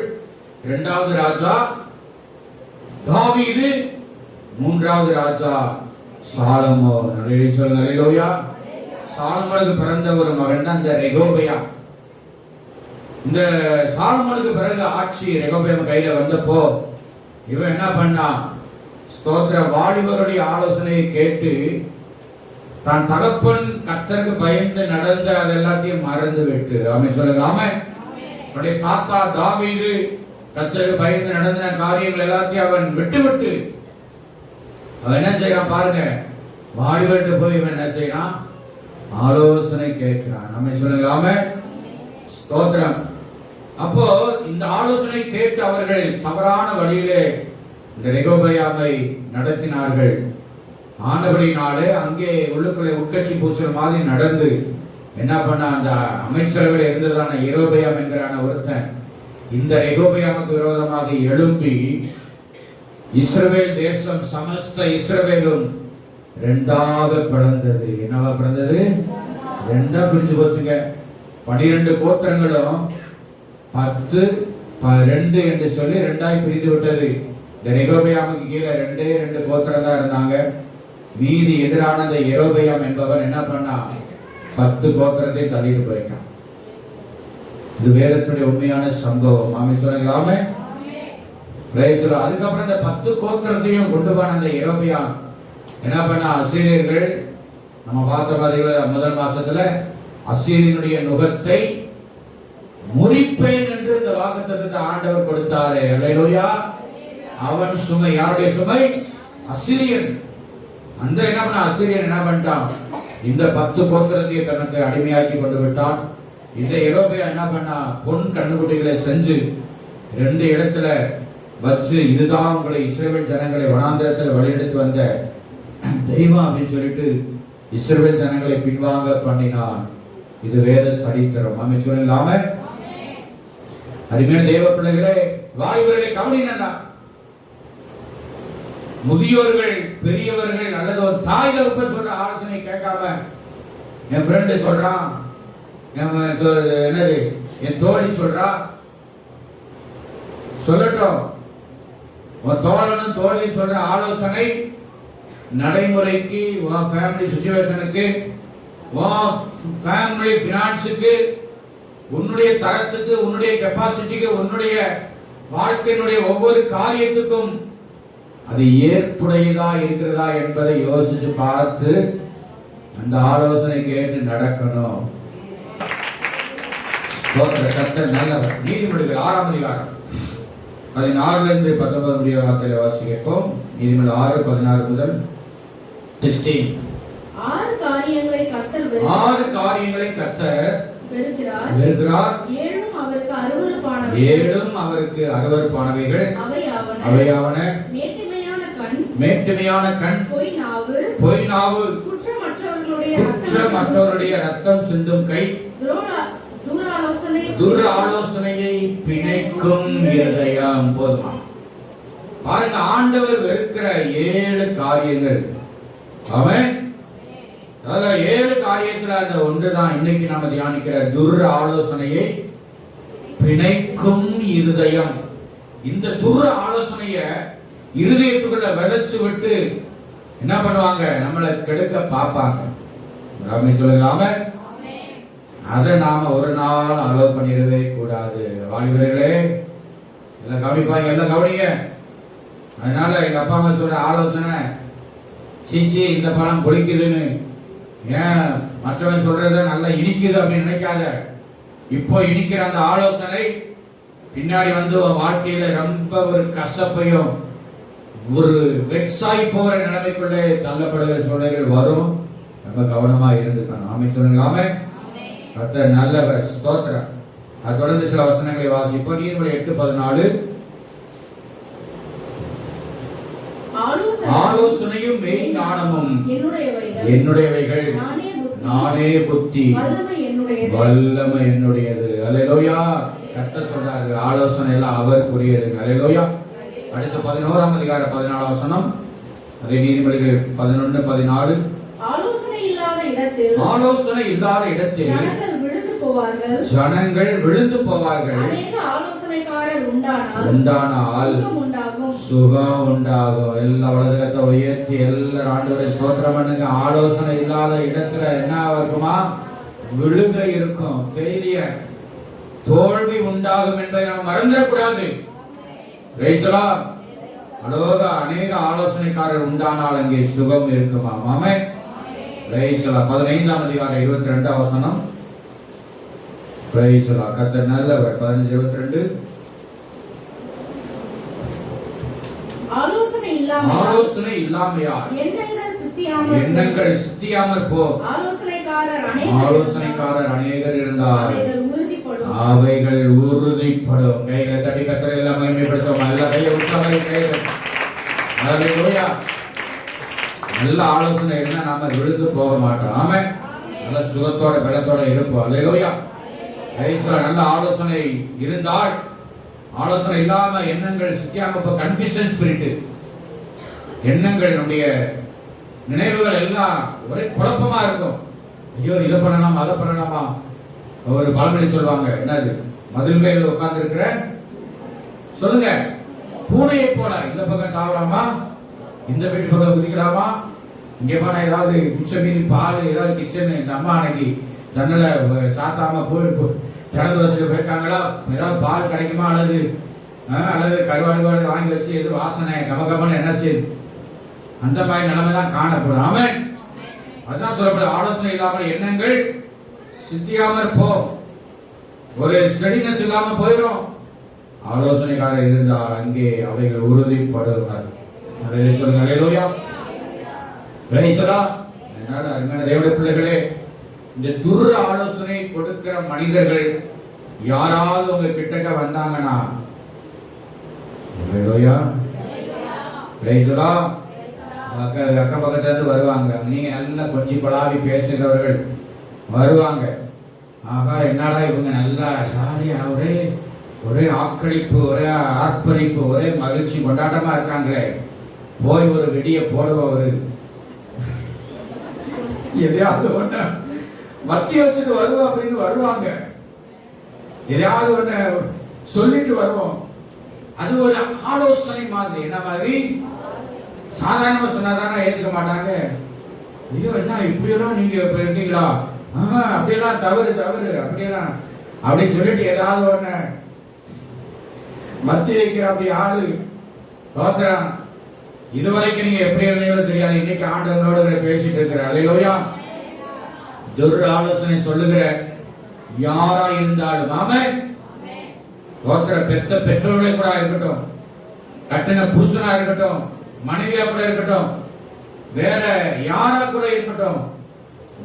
[SPEAKER 3] 2வது ராஜா தாவீது, 3வது ராஜா சாலமோன். அல்லேலூயா. சாலமோனுக்கு பிறந்த ஒரு மகன் தான் இந்த ரெகோபெயாம். இந்த சாலமோனுக்கு பிறகு ஆட்சி ரெகோபெயாம் கையில வந்தப்போ இவன் என்ன பண்ணான்? ஸ்தோத்திர, வாலிபருடைய ஆலோசனையை கேட்டு தான் தகப்பன் கர்த்தருக்கு பயந்து நடந்த அது எல்லாத்தையும் மறந்து விட்டு. ஆமென் சொல்லலாமே. அவனுடைய தாத்தா தாவீது கர்த்தருக்கு பயந்து நடந்த காரியங்கள் எல்லாத்தையும் அவன் விட்டு அவன் என்ன செய்யறான் பாருங்க. வாலிபர்கிட்ட போய் இவன் என்ன செய்யறான்? ஆலோசனை கேட்கிறான். ஆமென் சொல்லலாமே. ஸ்தோத்திரம். அப்போ இந்த ஆலோசனை கேட்டு அவர்கள் தவறான வழியிலே இந்த ரெகோபெயாமை நடத்தினார்கள். ஆனபடினாலே அங்கே உள்ளுக்குள்ளே உட்கட்சி பூசல் மாதிரி நடந்து என்ன பண்ண, அந்த அமைச்சரவையில் இருந்ததான யெரொபெயாம் என்கிறான ஒருத்தன் இந்த ரெகோபெயாமுக்கு விரோதமாக எழும்பி இஸ்ரவேல் தேசம் சமஸ்த இஸ்ரவேலும் 2ஆக பிளந்தது. என்னவா பிளந்தது? 2ஆ பிரிஞ்சு போச்சுங்க. 12 கோத்திரங்களும் 10-2 என்று சொல்லி 2ஆய் பிரிந்து விட்டது. இந்த ரெகோபெயாமுக்கு கீழே 2 கோத்திரம் தான் இருந்தாங்க. மீதி எதிரான இந்த யெரொபெயாம் என்பவன் என்ன பண்ணா? 10 கோத்திரத்தை தள்ளிட்டு போயிட்டான். இது வேதத்துடைய உண்மையான சம்பவம். ஆமென் சொல்லலாமே. அதுக்கப்புறம் இந்த 10 கோத்திரத்தையும் கொண்டு போன அந்த யெரொபெயாம் என்ன பண்ணா? அசீரியர்கள், நம்ம பார்த்த பாத்தீங்களா முதல் மாசத்துல, அசீரியனுடைய நுகத்தை முறிப்பேன் என்று இந்த வாக்குத்தத்தத்தை ஆண்டவர் கொடுத்தாரு. அல்லேலூயா. அவன் சுமை, யாருடைய சுமை? அசீரியன். அந்த என்ன பண்ண? அசீரியன் என்ன பண்ணிட்டான்? இந்த 10 கோத்திரத்தை தனக்கு அடிமையாக்கி கொண்டு விட்டான். இந்த யெரொபெயாம் என்ன பண்ணா, பொன் கண்ணுக்குட்டிகளை செஞ்சு 2 இடத்துல வச்சு, இதுதான் உங்களை இஸ்ரவேல் ஜனங்களை வனாந்திரத்தில் வழியெடுத்து வந்த தெய்வம் அப்படின்னு சொல்லிட்டு இஸ்ரவேல் ஜனங்களை பின்வாங்க பண்ணினான். இது வேத சரித்திரம். ஆமென் சொல்லலாம. அருமையான தேவ பிள்ளைகளே, வாலிபர்களை கவனினா, முதியோர்கள் பெரியவர்கள் அல்லது ஒரு தாய் தகப்பன் சொல்ற ஆலோசனை கேட்காம, என் ஃப்ரெண்டு சொல்றான், என்னது என் தோழி சொல்றா, சொல்லட்டும். உன் தோழனும் தோழி சொல்ற ஆலோசனை நடைமுறைக்கு, உன் ஃபேமிலி சிச்சுவேஷனுக்கு, உன் ஃபேமிலி ஃபினான்ஸுக்கு, உன்னுடைய தரத்துக்கு, உன்னுடைய கெப்பாசிட்டிக்கு, உன்னுடைய வாழ்க்கையினுடைய ஒவ்வொரு காரியத்துக்கும் அது ஏற்புடையதா இருக்கிறதா என்பதை யோசிச்சு பார்த்து அந்த ஆலோசனை கேட்டு நடக்கணும். கர்த்தர் நல்லவர். நீதிமொழிகள் 6ஆம் அதிகாரம் 16 19 வார்த்தையில வாசிப்போம். நீதிமொழிகள் 6:16 முதல் 16.
[SPEAKER 2] 6 காரியங்களை கர்த்தர்
[SPEAKER 3] வெறுக்கிறார்.
[SPEAKER 2] 7 அவருக்கு அருவருப்பானவைகள்.
[SPEAKER 3] அவையாவன
[SPEAKER 2] மேட்டிமையான கண், பொய் நாவு,
[SPEAKER 3] குற்றமற்றவருடைய ரத்தம் சிந்தும் கை, துர ஆலோசனையை பிணைக்கும் இருதயம். போதுமா? பாருங்க, ஆண்டவர் வெறுக்கிற 7 காரியங்கள். ஆமென். அதாவது 7 காரியத்துல அந்த ஒன்றுதான் இன்னைக்கு நாம தியானிக்கிற துர் ஆலோசனையை பிணைக்கும் இருதயம். இந்த துர் ஆலோசனைய இருதயத்துக்குள்ள விதைச்சு விட்டு என்ன பண்ணுவாங்க, நம்மளை கெடுக்க பார்ப்பாங்க. சொல்லலாம. அதை நாம ஒரு நாள் அலோவ் பண்ணிடவே கூடாது. வாலிபர்களே எல்லாம் கவனிப்பாங்க, எல்லாம் கவனிங்க. அதனால எங்க அப்பா அம்மா சொல்ற ஆலோசனை, சீச்சி இந்த பழம் பொழிக்குதுன்னு, ஏன் மற்றவன் சொல்றத நல்லா இனிக்குது அப்படின்னு நினைக்காத. இப்போ இனிக்கிற அந்த ஆலோசனை பின்னாடி வந்து வாழ்க்கையில ரொம்ப ஒரு கசப்பையும் ஒரு வெக்ஸாய் போற நிலைமைக்குள்ளே தள்ளப்படுகிற சூழ்நிலைகள் வரும். ரொம்ப கவனமா இருந்துக்கணும். ஆமென் சொல்லுங்க. கர்த்தர் நல்லவர். ஸ்தோத்திரம். அது தொடர்ந்து சில வசனங்களை வாசிப்போம். நீதிமொழிகள் 8:14. ஆலோசனையும் மெய்ஞானமும் என்னுடையவைகள், நானே புத்தி, வல்லமை என்னுடையது. அல்லேலூயா. கர்த்தர் சொல்றாரு, ஆலோசனை எல்லாம் அவருக்குரியது. அல்லேலூயா. அடுத்து 11ஆம் அதிகாரம் 14ஆம் வசனம். அதே நீதிமொழிகள் 11:14. ஆலோசனை இல்லாத இடத்தில் ஜனங்கள் விழுந்து போவார்கள். உண்டானால் சுகம் உண்டாகும். எல்லா உலகத்தை உயர்த்தி எல்லாரும் ஆண்டவரை ஸ்தோத்திரம் பண்ணுங்க. ஆலோசனை இல்லாத இடத்துல என்ன இருக்குமா? விழுக இருக்கும். ஃபெயிலியர், தோல்வி உண்டாகும் என்பதை நாம் மறந்துடக்கூடாது. அநேக ஆலோசனைக்காரர் உண்டானால் அங்கே சுகம் இருக்குமா? ஆமென். 15ஆம் அதிகாரம் 22ஆம் வசனம். கர்த்தர் நல்லவர். 15:22. ஆலோசனை இல்லாமையால் எண்ணங்கள் சித்தியாமற் போ. ஆலோசனைக்காரர் அநேகர் இருந்தார், அவைகள் உறுதிப்படும். கைகளை தட்டி கர்த்தரை எல்லாம் மகிமைப்படுத்தும். நல்ல கையை உற்சாகம். நல்ல ஆலோசனை இருந்தா நாம விழுந்து போக மாட்டோம். ஆமென். நல்ல சுகத்தோட பலத்தோட இருப்போம். அல்லேலூயா. நல்ல ஆலோசனை இருந்தால், ஆலோசனை இல்லாம எண்ணங்கள் சித்தியாம கன்ஃபியூஷன் ஸ்பிரிட், எண்ணங்கள், நம்முடைய நினைவுகள் எல்லாம் ஒரே குழப்பமா இருக்கும். ஐயோ இதை பண்ணலாமா அதை பண்ணலாமா. ஒரு பழமொழி சொல்லுவாங்க, என்னது, மதில் மேல் உட்கார்ந்து இருக்கிற சொல்லுங்க பூனையை போல இந்த பக்கம் தாவலாமா, இந்த வீட்டு பக்கம் குதிக்கலாமா, இங்கே போனா ஏதாவது மிச்ச மீன் பால் ஏதாவது கிச்சன், இந்த அம்மா அன்னைக்கு ஜன்னலை சாத்தாம திறந்து வச்சுட்டு போயிருக்காங்களா, ஏதாவது பால் கிடைக்குமா, அல்லது கருவாடு வாங்கி வச்சு எது வாசனை கமகமன்னு என்ன செய்யுது, அந்த மாதிரி நிலைமை தான் காணப்படும். ஆமென். அதுதான் சொல்லப்படுது, ஆலோசனை இல்லாமல் எண்ணங்கள் சித்தியாமற் போ. ஒரு ஸ்டடினஸ் இல்லாம போயிடும். ஆலோசனைக்காரர் இருந்தால் அங்கே அவைகள் உறுதிப்படுவார். சொல்லுங்க. அருமையான தேவனுடைய பிள்ளைகளே, இந்த துர் ஆலோசனை கொடுக்கிற மனிதர்கள் யாராவது உங்க கிட்டக்க வந்தாங்கன்னா அக்கம் பக்கத்துல இருந்து வருவாங்க. நீங்க நல்லா கொஞ்சம் பலாவி பேசுகிறவர்கள் வருவாங்க. ஆகா, என்னடா இவங்க நல்லா ஜாலியா ஒரே ஆக்களிப்பு, ஒரே ஆர்ப்பரிப்பு, ஒரே மகிழ்ச்சி கொண்டாட்டமா இருக்காங்களே, போய் ஒரு வெடியை போடுவவர் எதையாவது ஒண்ணு மத்திய வச்சுட்டு வருவோம் அப்படின்னு வருவாங்க. எதையாவது ஒண்ணு சொல்லிட்டு வருவோம். அது ஒரு ஆலோசனை மாதிரி. என்ன மாதிரி? சாதாரணமா சொன்னாதானே ஏத்துக்க மாட்டாங்க. ஐயோ, என்ன இப்படியெல்லாம் நீங்க இப்ப இருக்கீங்களா, அப்படியெல்லாம் தவறு அப்படியெல்லாம் அப்படின்னு சொல்லிட்டு ஏதாவது ஒண்ணு மத்தி வைக்கிற அப்படி ஆளு தோத்துறான். இதுவரைக்கும் நீங்க எப்படி இருந்தீங்களோ தெரியாது, இன்னைக்கு ஆண்டவனோட பேசிட்டு இருக்கிற அல்லேலூயா. துர் ஆலோசனை சொல்லுகிற யாரா இருந்தாலும் ஆமென். தோத்துற பெற்றோர்களே கூட இருக்கட்டும், கட்டின புருஷனா இருக்கட்டும், மனைவியா கூட இருக்கட்டும், வேற யாரா கூட இருக்கட்டும்,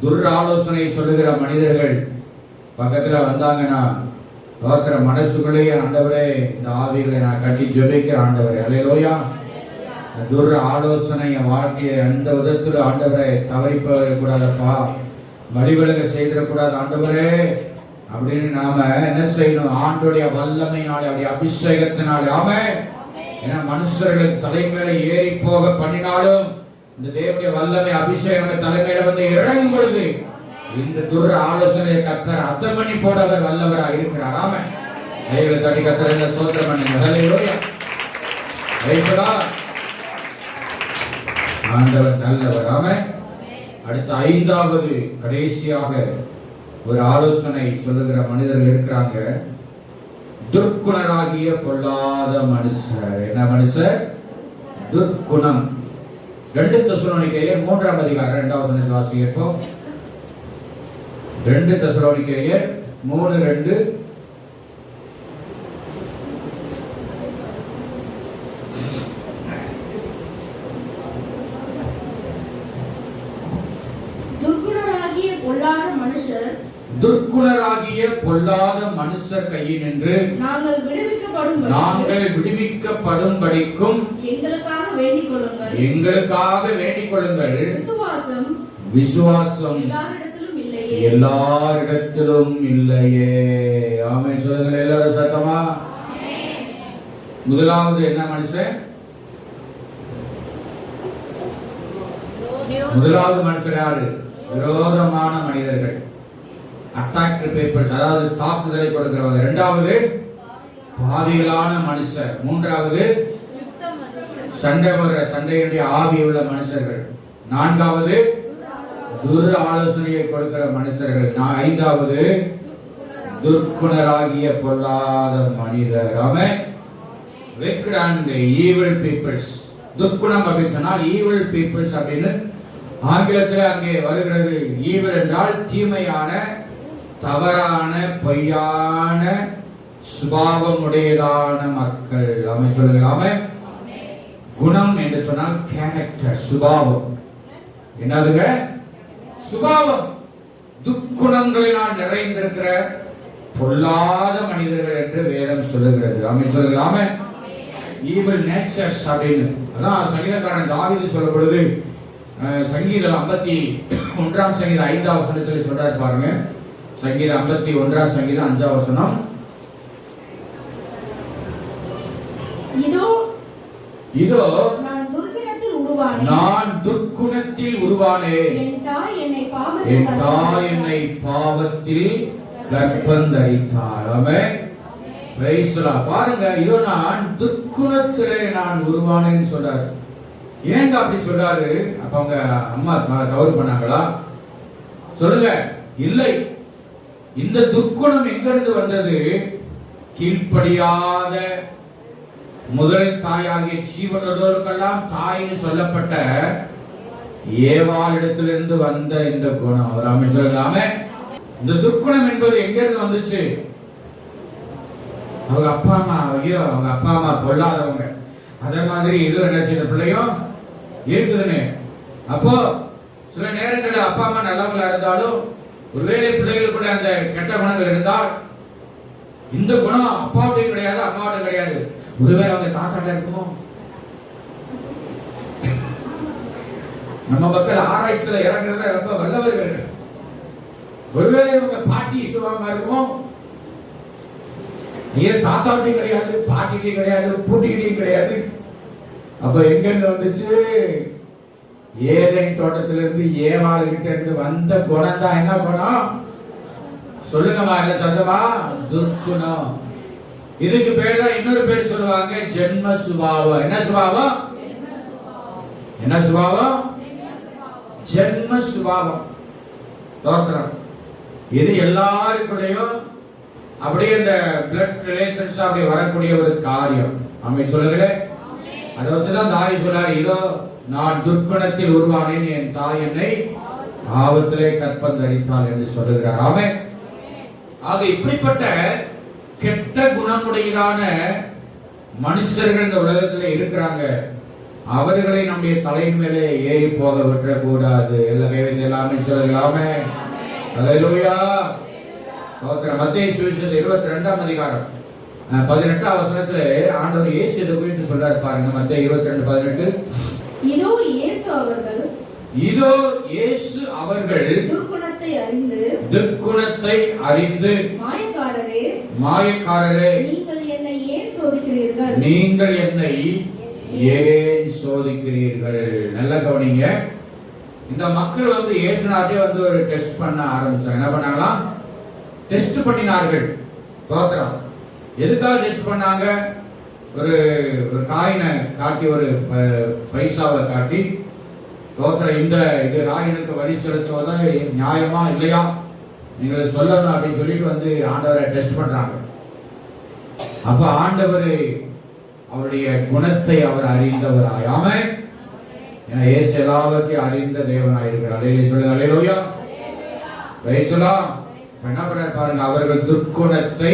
[SPEAKER 3] துர் ஆலோசனை சொல்லுகிற மனிதர்கள் பக்கத்துல வந்தாங்கன்னா தோத்துற மனசுக்குள்ளேயே ஆண்டவரே இந்த ஆவிகளை நான் கட்டி ஜெபிக்கிற ஆண்டவரே அல்லேலூயா. துர் ஆலோசனை வாழ்க்கையை எந்த விதத்துல ஆண்டவரை தவறிப்ப கூடாதப்பா, வழிவிலக செய்திடக்கூடாது ஆண்டவரே அப்படின்னு நாம என்ன செய்யணும்? ஆண்டோடைய வல்லமையினாலே, அவருடைய அபிஷேகத்தினாலே. ஆமென். ஏன்னா மனுஷர்களுக்கு தலைமையில ஏறி போக பண்ணினாலும் இந்த தேவனுடைய வல்லமை அபிஷேகம் தலைமையில வந்து இறங்கும் பொழுது இந்த துர் ஆலோசனையை கர்த்தர் அர்த்தம் பண்ணி போட அவர் வல்லவரா இருக்கிறார். ஆமென். கைகளை தட்டி கர்த்தரை ஸ்தோத்திரம் பண்ணுங்க. ஹல்லேலூயா. ஆண்டவர் நல்லவர். ஆமென். அடுத்த ஐந்தாவது கடைசியாக ஒரு ஆலோசனை சொல்லுகிற மனிதர்கள் இருக்கிறாங்க. துர்க்குணராகிய பொல்லாத மனுஷர். என்ன மனுஷர்? துர்க்குணம். 2 தெசலோனிக்கேயர் 3ஆம் அதிகாரம் 2வது வசனத்தை வாசிப்போம். 2 தெசலோனிக்கேயர் 3:2. துர்க்குணராகிய பொல்லாத மனுஷர் கையினின்று நாங்கள் விடுவிக்கப்படும்படிக்கும் எங்களுக்காக வேண்டிக் கொள்ளுங்கள். விசுவாசம் எல்லாரிடத்திலும் இல்லையே. ஆமென் சொல்லுங்கள் எல்லாரும் சத்தமா. முதலாவது என்ன மனுஷன்? முதலாவது மனுஷர் யாரு? விரோதமான மனிதர்கள், அட்டாக் பேப்பர், அதாவது தாக்குதலை கொடுக்கிறவங்க. 2வது பாவிகளான மனுஷர். 3வது சண்டையுடைய ஆவி உள்ள மனுஷர்கள். 4வது துர் ஆலோசனையை கொடுக்கிற மனுஷர்கள். 5வது துர்க்குணராகிய பொல்லாத மனிதர். ஆமென். wicked and evil peoples. துர்க்குணம் அப்படின்னு சொன்னால் evil peoples அப்படின்னு ஆங்கிலத்தில் அங்கே வருகிறது. ஈவில் என்றால் தீமையான, தவறான, பொய்யான சுபாவம் உடையதான மக்கள். ஆமென் சொல்லுங்களாமே. குணம் என்று சொன்னால் கேரக்டர், சுபாவம். என்னதுங்க? சுபாவம். துக்குணங்களினால் நிறைந்திருக்கிற பொல்லாத மனிதர்கள் என்று வேதம் சொல்லுகிறது. ஆமென் சொல்லுங்களாமே. ஈவில் நேச்சர்ஸ் அப்படின்னு அதான் சங்கீதக்காரன் தாவீது சொல்லப்படுது. சங்கீதம் 51ஆம் சங்கீதம் 5ஆம் வசனத்தில் சொல்றாரு பாருங்க. சங்கீதம் 51ஆம் சங்கீதம் 5ஆம் வசனம். இதோ நான் துர்க்குணத்தில் உருவானேன், என் தாய் என்னை பாவத்தில் கர்ப்பந்தரித்தாள். ஆமென். Praise the Lord. பாருங்க, இதோ நான் துர்க்குணத்திலே நான் உருவானேன்னு சொல்றாரு. ஏங்க அப்படி சொல்றாரு? அப்ப அவங்க அம்மா கவர் பண்ணாங்களா? சொல்லுங்க. இல்லை. இந்த துர்க்குணம் எங்கிருந்து வந்தது? கீழ்ப்படியாத முதல் தாயாகிய ஜீவனோருக்கெல்லாம் தாயின்னு சொல்லப்பட்ட ஏவாளிடத்திலிருந்து வந்த இந்த குணம். ஒரு அமைச்சர்களாமே. இந்த துர்க்குணம் என்பது எங்கிருந்து வந்துச்சு? அவங்க அப்பா அம்மா, ஐயோ அவங்க அப்பா அம்மா பொல்லாதவங்க, அதே மாதிரி இது என்ன செய்த பிள்ளையும் இருக்குதுன்னு. அப்போ சில நேரங்களில் அப்பா அம்மா நல்லவங்களா இருந்தாலும் ஒருவேளை பிள்ளைகளுக்குள்ள அந்த கெட்ட குணங்கள் இருந்தால், இந்த குணம் அப்பாவுடைய கிடையாது, அம்மாவுடைய கிடையாது, ஒருவேளை அவங்க தாத்தாட்ட இருக்குமோ? நம்ம மக்கள் ஆராய்ச்சியில இறங்குறத ரொம்ப வல்லவர்கள். ஒருவேளை இவங்க பாட்டி சுபாவமா இருக்குமோ? ஏன் தாத்தாட்டையும் கிடையாது, பாட்டிட்டையும் கிடையாது, பூட்டிகிட்டையும் கிடையாது. அப்ப எங்க இருந்து வந்துச்சு? ஏதேன் தோட்டத்திலிருந்து ஏவாள் கிட்ட இருந்து வந்த குணம் தான். என்ன குணம் சொல்லுங்கம்மா, என்ன சத்தமா? துர்க்குணம். இதுக்கு பேர் தான் இன்னொரு பேர் சொல்லுவாங்க, ஜென்ம சுபாவம். என்ன சுபாவம்? என்ன சுபாவம்? ஜென்ம சுபாவம். தோற்றம். இது எல்லாருக்குள்ளேயும் அப்படியே இந்த பிளட் ரிலேஷன்ஸ் அப்படி வரக்கூடிய ஒரு காரியம். ஆமென் சொல்லுங்களேன். அதை வச்சுதான் தாய் சொல்றாரு, இதோ நான் துர்க்குணத்தில் உருவானேன், என் தாய் என்னை ஆபத்திலே கற்பந்தரித்தாள் என்று சொல்லுகிறார். ஆமென். ஆக இப்படிப்பட்ட கெட்ட குணமுடையதான மனுஷர்கள் இந்த உலகத்தில் இருக்கிறாங்க. அவர்களை நம்முடைய தலையின் மேலே ஏறி போக விட்டுறக்கூடாது. எல்லாமே சொல்லலாமே. அல்லேலூயா. மத்தேயு சுவிசேஷம் 22ஆம் அதிகாரம் 18ஆம் வசனத்திலே ஆண்டவர் இயேசு இதை குறித்து சொல்றாரு பாருங்க. மத்தேயு 22:18.
[SPEAKER 2] இதோ இயேசு அவர்கள்
[SPEAKER 3] துர்க்குணத்தை
[SPEAKER 2] மாயக்காரரே,
[SPEAKER 3] அறிந்து நீங்கள் என்னை ஏன் சோதிக்கிறீர்கள்? நல்ல கவனிங்க. இந்த மக்கள் வந்து இயேசுநாதரே வந்து ஒரு டெஸ்ட் பண்ண ஆரம்பிச்சாங்க. என்ன பண்ணாங்களாம்? டெஸ்ட் பண்ணினார்கள். தோத்திரம். எதுக்காக டெஸ்ட் பண்ணாங்க? ஒரு காயினை காட்டி, ஒரு பைசாவை காட்டி, தோத்திரம், இந்த இது ராயனுக்கு வழி செலுத்துவதா நியாயமா இல்லையா நீங்கள் சொல்லணும் அப்படின்னு சொல்லிட்டு வந்து ஆண்டவரை டெஸ்ட் பண்றாங்க. அப்ப ஆண்டவர் அவருடைய குணத்தை அவர் அறிந்தவராய். ஆமென். ஏன்னா இயேசு எல்லாவற்றையும் அறிந்த தேவனாய் இருக்கிறார். சொல்லுங்க அல்லேலூயா. Price the Lord. என்ன பண்றாரு பாருங்க, அவர்கள் துர்க்குணத்தை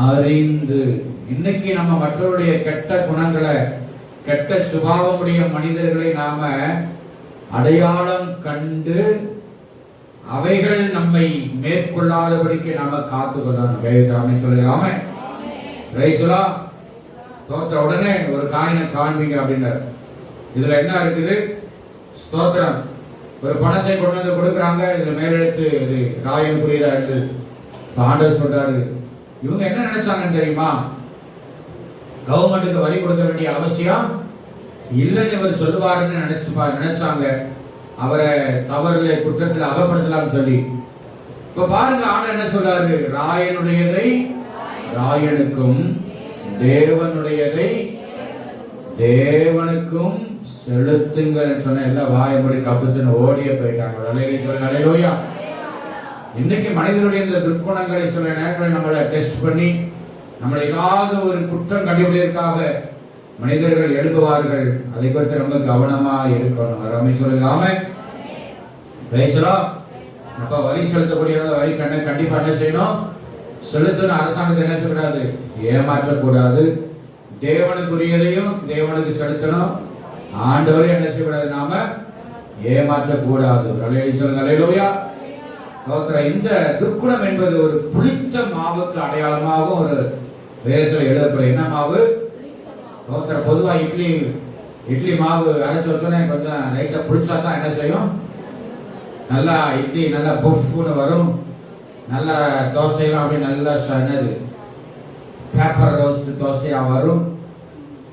[SPEAKER 3] அறிந்து. இன்னைக்கு நம்ம மற்றவருடைய கெட்ட குணங்களை, கெட்ட சுபாவமுடைய மனிதர்களை நாம அடையாளம் கண்டு அவைகள் நம்மை மேற்கொள்ளாதபடிக்கு நாம காத்துக்கொள்ளணும். சொல்லுங்க பிரைஸ் தி லார்ட். தோத்திர உடனே ஒரு காயினை காண்பீங்க அப்படின்னாரு. இதுல என்ன இருக்குது? ஸ்தோத்திரம். ஒரு பணத்தை கொண்டு வந்து கொடுக்குறாங்க. இதுல மேலெழுத்து இது ராயனுக்குரியதா இருக்கு. ஆண்டவர் சொல்றாரு, இவங்க என்ன நினைச்சாங்கன்னு தெரியுமா? கவர்மெண்ட்டுக்கு வரி கொடுக்க வேண்டிய அவசியம் இல்லைன்னு இவர் சொல்லுவாருன்னு நினைச்சாங்க. அவரை தவறுல குற்றத்தில் அகப்படுத்தலாம் சொல்லி. இப்ப பாருங்க, ஆண்டவர் என்ன சொல்றாரு? ராயனுடையதை ராயனுக்கும், தேவனுடையதை தேவனுக்கும் செலுத்துங்கள் சொன்ன எல்லாம் வாயப்படி கப்புச்சுன்னு ஓடிய போயிட்டாங்க. அல்லேலூயா. இன்னைக்கு மனிதனுடைய இந்த துர்க்குணங்களை சில நேரங்களில் நம்மளை டெஸ்ட் பண்ணி நம்மளை ஏதாவது ஒரு குற்றம் கண்டுபிடிப்பதற்காக மனிதர்கள் எழுதுவார்கள். அதை குறித்து ரொம்ப கவனமா இருக்கணும். ரமேஷ் சொல்லுங்க. ஆமென். Praise the Lord. அப்ப வரி செலுத்தக்கூடியவங்க வரி கண்டிப்பா என்ன செய்யணும்? செலுத்தணும். அரசாங்கத்தை என்ன செய்யக்கூடாது? ஏமாற்றக்கூடாது. தேவனுக்குரியதையும் தேவனுக்கு செலுத்தணும். ஆண்டவரே என்ன செய்யக்கூடாது? நாம ஏமாற்றக்கூடாது. அல்லேலூயா. இந்த துர்க்குணம் என்பது ஒரு புளித்த மாவுக்கு அடையாளமாகவும் ஒரு வேதத்தில் எழுதப்படும். என்ன மாவு? பொதுவா இட்லி மாவு அரைச்சு வச்சோன்னே கொஞ்சம் லைட்டா புளிச்சா தான் என்ன செய்யும்? நல்லா இட்லி நல்லா புஃப்னு வரும். நல்லா தோசையெல்லாம் அப்படி நல்லா என்னது பேப்பர் ரோஸ்ட் தோசையா வரும்.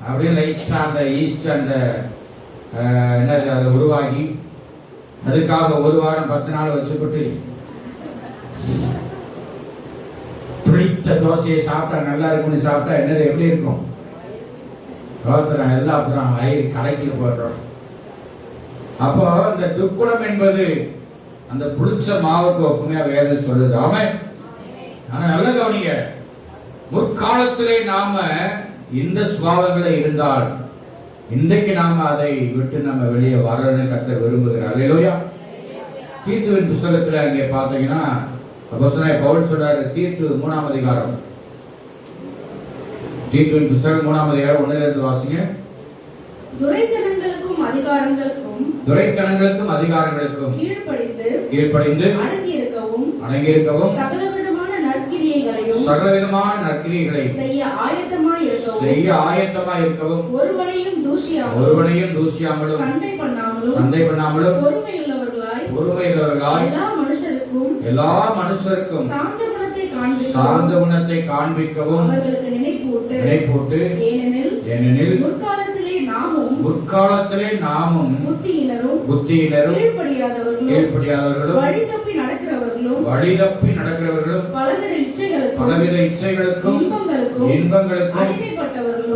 [SPEAKER 3] அப்படியே லைட்டா அந்த ஈஸ்ட் அந்த என்னது அதை உருவாகி அதுக்காக ஒரு வாரம் 10 நாள் வச்சுக்கிட்டு பிடித்த தோசையை சாப்பிட்டா நல்லா இருக்கும்னு சாப்பிட்டா என்னது எப்படி இருக்கும்? எல்லாம் அப்புறம் வயிறு கடைக்கில் போடுறோம். அப்போ இந்த துர்க்குணம் என்பது அந்த புளிச்ச மாவுக்கு ஒப்புமையா வேதம் சொல்லுது. ஆமென். ஆனா நல்ல கவனிங்க, முற்காலத்திலே நாம இந்த சுபாவங்களை இருந்தால் இன்றைக்கு நாம அதை விட்டு நம்ம வெளியே வரணும்னு கர்த்தர் விரும்புகிறார். அல்லேலூயா. தீத்துவின் புத்தகத்துல அங்கே பார்த்தீங்கன்னா அப்போஸ்தலனாகிய பவுல் சொல்றாரு, தீத்து 3ஆம் அதிகாரம், தீத்துவின் புத்தகம் 3ஆம் அதிகாரம் 1லிருந்து வாசிங்க.
[SPEAKER 2] துரைத்தனங்களுக்கும் அதிகாரங்களுக்கும்
[SPEAKER 3] துரைத்தனங்களுக்கும் அதிகாரங்களுக்கும் கீழ்ப்படிந்து அடங்கியிருக்கவும்
[SPEAKER 2] சகலவிதமான நற்கிரியைகளையும்
[SPEAKER 3] செய்ய ஆயத்தமாய் இருக்கவும் ஒருவனையும் தூஷியாமலும் சண்டை பண்ணாமலும் பொறுமையுள்ளவர்களாய் எல்லா மனுஷருக்கும் சாந்த குணத்தை காண்பிக்கவும் நினைப்பூட்டு ஏனெனில் முற்காலத்திலே நாமும் புத்தியினரும் கீழ்ப்படியாதவர்களும் வழிதப்பி நடக்கிறவர்களும் பலவித இச்சைகளுக்கும் இன்பங்களுக்கும்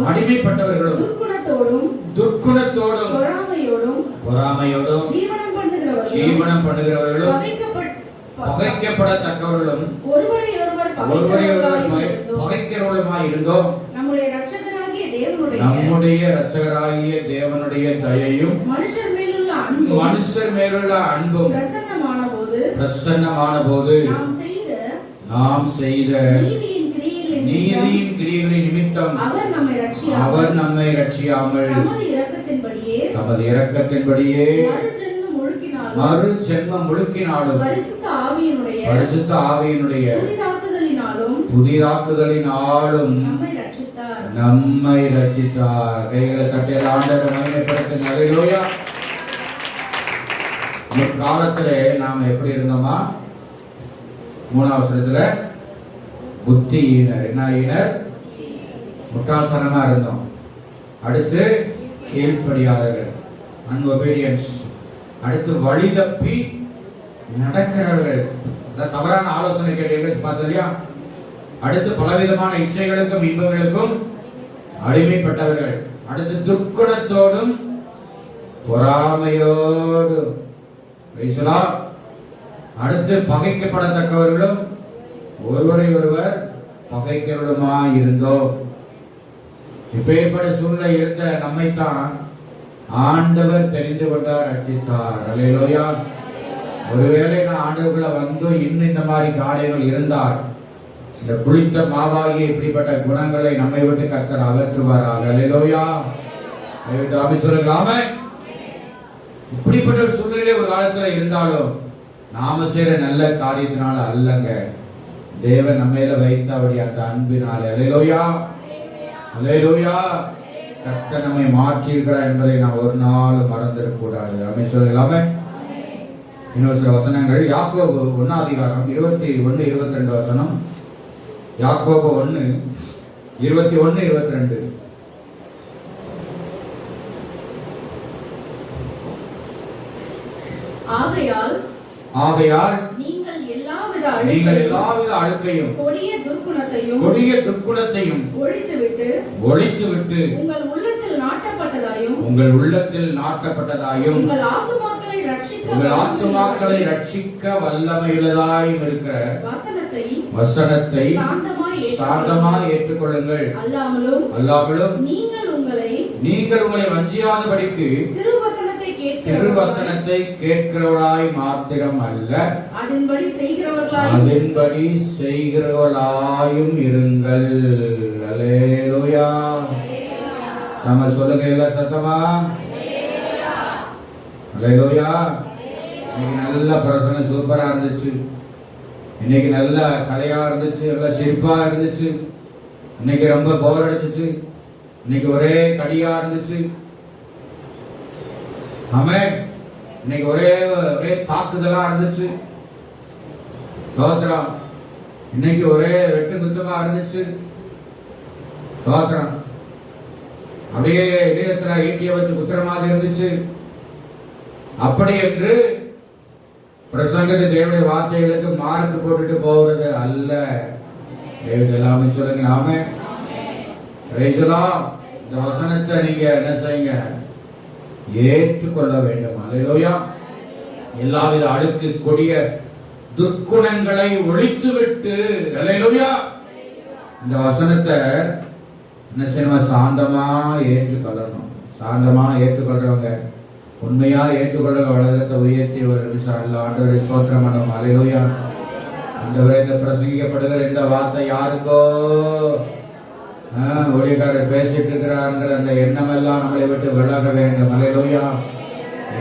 [SPEAKER 3] அடிமைப்பட்டவர்களும் துர்க்குணத்தோடும் பொறாமையோடும் ஜீவனம் பண்ணுகிறவர்களும் பகைக்கப்படத்தக்கவர்களும் ஒருவரையொருவர் பகைக்கிறவர்களுமாய் இருந்தோம். நம்முடைய இரட்சகராகிய தேவனுடைய தயையும் மனுஷர் மேலுள்ள அன்பும் பிரசன்னமான போது நாம் செய்த நீதியின் கிரியைகளின் நிமித்தம் அவர் நம்மை ரட்சியாமல் தமது இரக்கத்தின்படியே மறு ஜென்மம் முழுக்கினாலும் பரிசுத்த ஆவியினுடைய புதிதாக்குதலினாலும் நம்மை ரட்சித்தார். கைகளை தட்டியல் ஆண்டவரை மகிமைப்படுத்துங்க. அல்லேலூயா. இந்த காலத்திலே நாம எப்படி இருந்தோமா? 3ஆம் வசனத்துல புத்தியினர், என்ன முட்டாள்தனமா இருந்தோம். அடுத்து கீழ்ப்படியாதவர்கள், அன்ஒபீடியன்ஸ். அடுத்து வழி தப்பி நடக்கிறவர்கள், தவறான ஆலோசனை கேட்டு பார்த்தலையா. அடுத்து பலவிதமான இச்சைகளுக்கும் இன்பங்களுக்கும் அடிமைப்பட்டவர்கள். அடுத்து துர்க்குணத்தோடும் பொறாமையோடும். அடுத்து பகைக்கப்படத்தக்கவர்களும் ஒருவரை ஒருவர் பகைக்கிறவர்களுமாய் இருந்தோம். இப்பேற்பட்ட சூழ்நிலை இருந்த நம்மைத்தான் ஆண்டவர் தெரிந்து கொண்டார், ரட்சித்தார். அல்லேலூயா. ஒருவேளை நான் ஆண்டவர்களை வந்து இன்னும் இந்த மாதிரி காரியங்கள் இருந்தார், இந்த புளித்த மாவாகிய இப்படிப்பட்ட குணங்களை நம்மை விட்டு கர்த்தர் அகற்றுவாராக. அல்லேலூயா. சொல்லுங்களாமே. இப்படிப்பட்ட ஒரு சூழ்நிலை ஒரு காலத்துல இருந்தாலும் நாம செய்யற நல்ல காரியத்தினால அல்லங்க, தேவன் நம்மையில வைத்த அப்படி அந்த அன்பினால. அல்லேலூயா. அல்லேலூயா. கர்த்தர் நம்மை மாற்றியிருக்கிறார் என்பதை நாம் ஒரு நாள் மறந்துடக்கூடாது. ஆமென் சொல்லுங்களாமே. இன்னொரு சில வசனங்கள். யாக்கோபு 1ஆம் அதிகாரம் 21-22 வசனம். யாக்கோபு 1:21-22. ஆகையால் நீங்கள் எல்லாவித அழுக்கையும் கொடிய துர்க்குணத்தையும் ஒழித்துவிட்டு உங்கள் உள்ளத்தில் நாட்டப்பட்டதாயும் உங்கள் ஆத்துமாக்களை ரட்சிக்க வல்லமையுள்ளதாயும் இருக்கிற வசனத்தை சாந்தமாய் ஏற்றுக்கொள்ளுங்கள். அல்லாமலும் நீங்கள் உங்களை வஞ்சியாதபடிக்கு திருவசனத்தை கேட்கிறவர்களாய் மாத்திரம் அல்ல, அதன்படி செய்கிறவர்களாயும் இருங்கள். அல்லேலூயா. நம்ம சொல்லுங்க எல்லாம் சத்தமா. அல்லேலூயா. இன்னைக்கு நல்ல பிரசங்கம் சூப்பரா இருந்துச்சு. இன்னைக்கு நல்ல கலையா இருந்துச்சு, நல்ல சிரிப்பா இருந்துச்சு. இன்னைக்கு ரொம்ப போர் அடிச்சிச்சு. இன்னைக்கு ஒரே கடியா இருந்துச்சு. ஆமென். இன்னைக்கு ஒரே தாக்குதலா இருந்துச்சு. ஸ்தோத்திரம். இன்னைக்கு ஒரே வெட்டு குத்தமா இருந்துச்சு. ஸ்தோத்திரம். அப்படியே இதயத்துல ஈட்டிய வச்சு குத்துற மாதிரி இருந்துச்சு. அப்படி என்று பிரசங்கத்தை தேவனுடைய வார்த்தைகளுக்கு மார்க் போட்டுட்டு போகிறது அல்ல. எல்லாமே சொல்லுங்க. ஆமென். இந்த வசனத்தை நீங்க என்ன செய்யுங்க, ஏற்றுக்கொள்ள வேண்டும். அல்லேலூயா. எல்லாவித அழுக்கு கொடிய துர்க்குணங்களை ஒழித்துவிட்டு, அல்லேலூயா, இந்த வசனத்தை என்ன செய்யணும், சாந்தமா ஏற்றுக்கொள்ளணும். சாந்தமா ஏற்றுக்கொள்றவங்க, உண்மையா ஏற்றுக்கொள்ள உலகத்தை உயர்த்தி ஒரு நிமிஷம் ஆண்டவரை ஸ்தோத்திரம் பண்ணுவோம். அல்லேலூயா. ஆண்டவரே, இந்த பிரசங்கிக்கப்படுகிற இந்த வார்த்தை யாருக்கோ ஊழியக்காரர் பேசிட்டு இருக்கிறாங்கிற அந்த எண்ணம் எல்லாம் நம்மளை விட்டு விலக வேண்டும். அல்லேலூயா.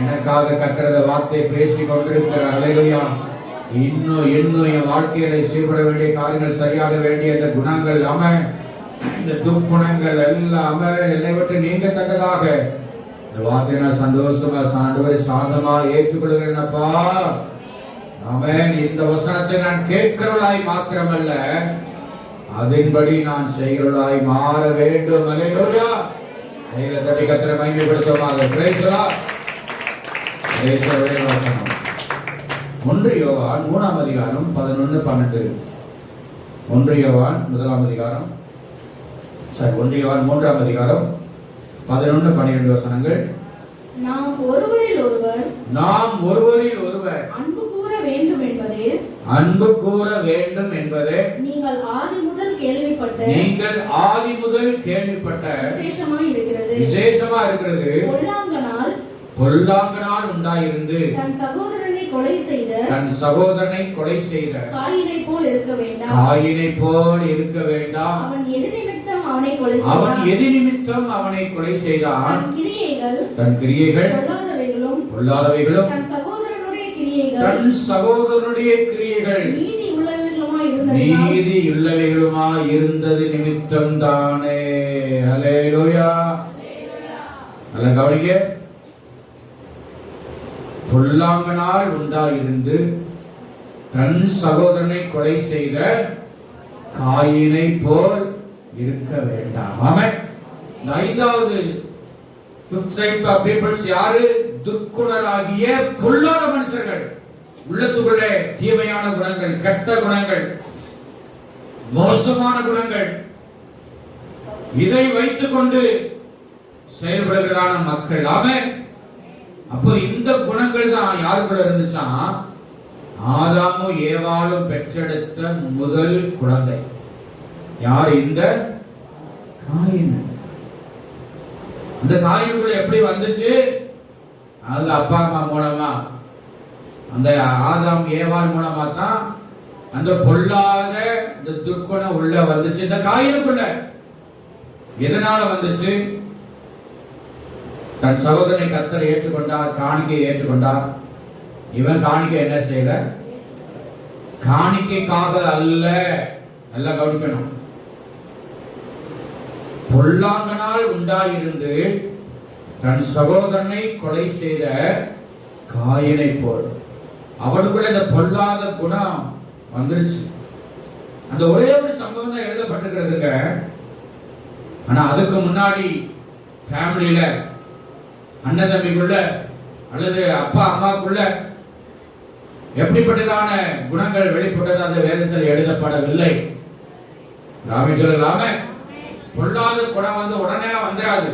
[SPEAKER 3] எனக்காக கர்த்தரது வார்த்தை பேசிக் கொண்டிருக்கிறார். அல்லேலூயா. இன்னும் என் வாழ்க்கையில சீர்பட வேண்டிய காரியங்கள், சரியாக வேண்டிய இந்த குணங்கள் ஆமென், இந்த துர்க்குணங்கள் எல்லாமே என்னை விட்டு நீங்கத்தக்கதாக இந்த வார்த்தையை நான் சந்தோஷமா ஆண்டவரே சாந்தமா ஏற்றுக்கொள்கிறேனப்பா. ஆமென். இந்த வசனத்தை நான் கேட்கிறவளாய் மாத்திரமல்ல, அதன்படி நான் செய்கிறவளாய் மாற வேண்டும். அல்லேலூயா. கையில கர்த்தரை மகிமைப்படுத்துவோமாக. Praise the Lord. Praise the Lord. 1 யோவான் 3ஆம் அதிகாரம் 11, 12. 1 யோவான் 1ஆம் அதிகாரம் 1 யோவான் 3ஆம் அதிகாரம் 11, 12 வசனங்கள்.
[SPEAKER 2] நாம் ஒருவரில் ஒருவர் அன்பு கூற வேண்டும் என்பதே நீங்கள் ஆதி முதல் கேள்விப்பட்ட விசேஷமாய் இருக்கிறது. பொல்லாங்கனால் உண்டாயிருந்து தன் சகோதரனை கொலை செய்த காயினை போல் இருக்க வேண்டாம். அவன் எது நிமித்தம் அவனை கொலை செய்தான்? தன் கிரியைகள் பொல்லாதவைகளும் தன் சகோதரனுடைய கிரியைகள் நீதி உள்ளவைகளுமாய் இருந்தது நிமித்தம் தானே. அல்லேலூயா. நல்ல கவனிங்க. பொல்லாங்கனால் உண்டாயிருந்து தன் சகோதரனை கொலை செய்த காயினை போல் இருக்க வேண்டாம். ஆமென். 5வது யாரு? துர்க்குணராகிய பொல்லாத மனுஷர்கள். உள்ளத்துக்குள்ளே தீமையான குணங்கள், கெட்ட குணங்கள், மோசமான குணங்கள், இதை வைத்துக் கொண்டு செயல்படுகிறான மக்கள். ஆமென். அப்போ இந்த குணங்கள் தான் யாருக்குள்ள இருந்துச்சா? ஆதாமும் ஏவாளும் பெற்றெடுத்த முதல் குழந்தை யார்? இந்த காயின். அந்த காயினுக்குள்ள எப்படி வந்துச்சு? அது அப்பா அம்மா மூலமா, அந்த ஆதாம் ஏவாள் மூலமா தான் அந்த பொல்லாத இந்த துர்க்குணம் உள்ள வந்துச்சு இந்த காயினுக்குள்ள. எதனால வந்துச்சு? தன் சகோதரனை கர்த்தர் ஏற்றுக்கொண்டார், காணிக்கையை ஏற்றுக்கொண்டார். இவன் காணிக்கை என்ன செய்யல? காணிக்கைக்காக அல்ல. நல்லா கவனிக்கணும். பொல்லாங்கனால் உண்டாயிருந்து தன் சகோதரனை கொலை செய்த காயினை போல் அவனுக்குள்ள இந்த பொல்லாத குணம் வந்துருச்சு. அந்த ஒரே ஒரு சம்பவம் தான் எழுதப்பட்டிருக்கிறதுங்க. ஆனா அதுக்கு முன்னாடி ஃபேமிலியில அண்ணன் தம்பிக்குள்ள அல்லது அப்பா அம்மாக்குள்ள எப்படிப்பட்டதான குணங்கள் வெளிப்பட்டது அந்த வேதத்தில் எழுதப்படவில்லை. ராமேஸ்வரலாம பொல்லாத குணம் வந்து உடனே வந்துடாது,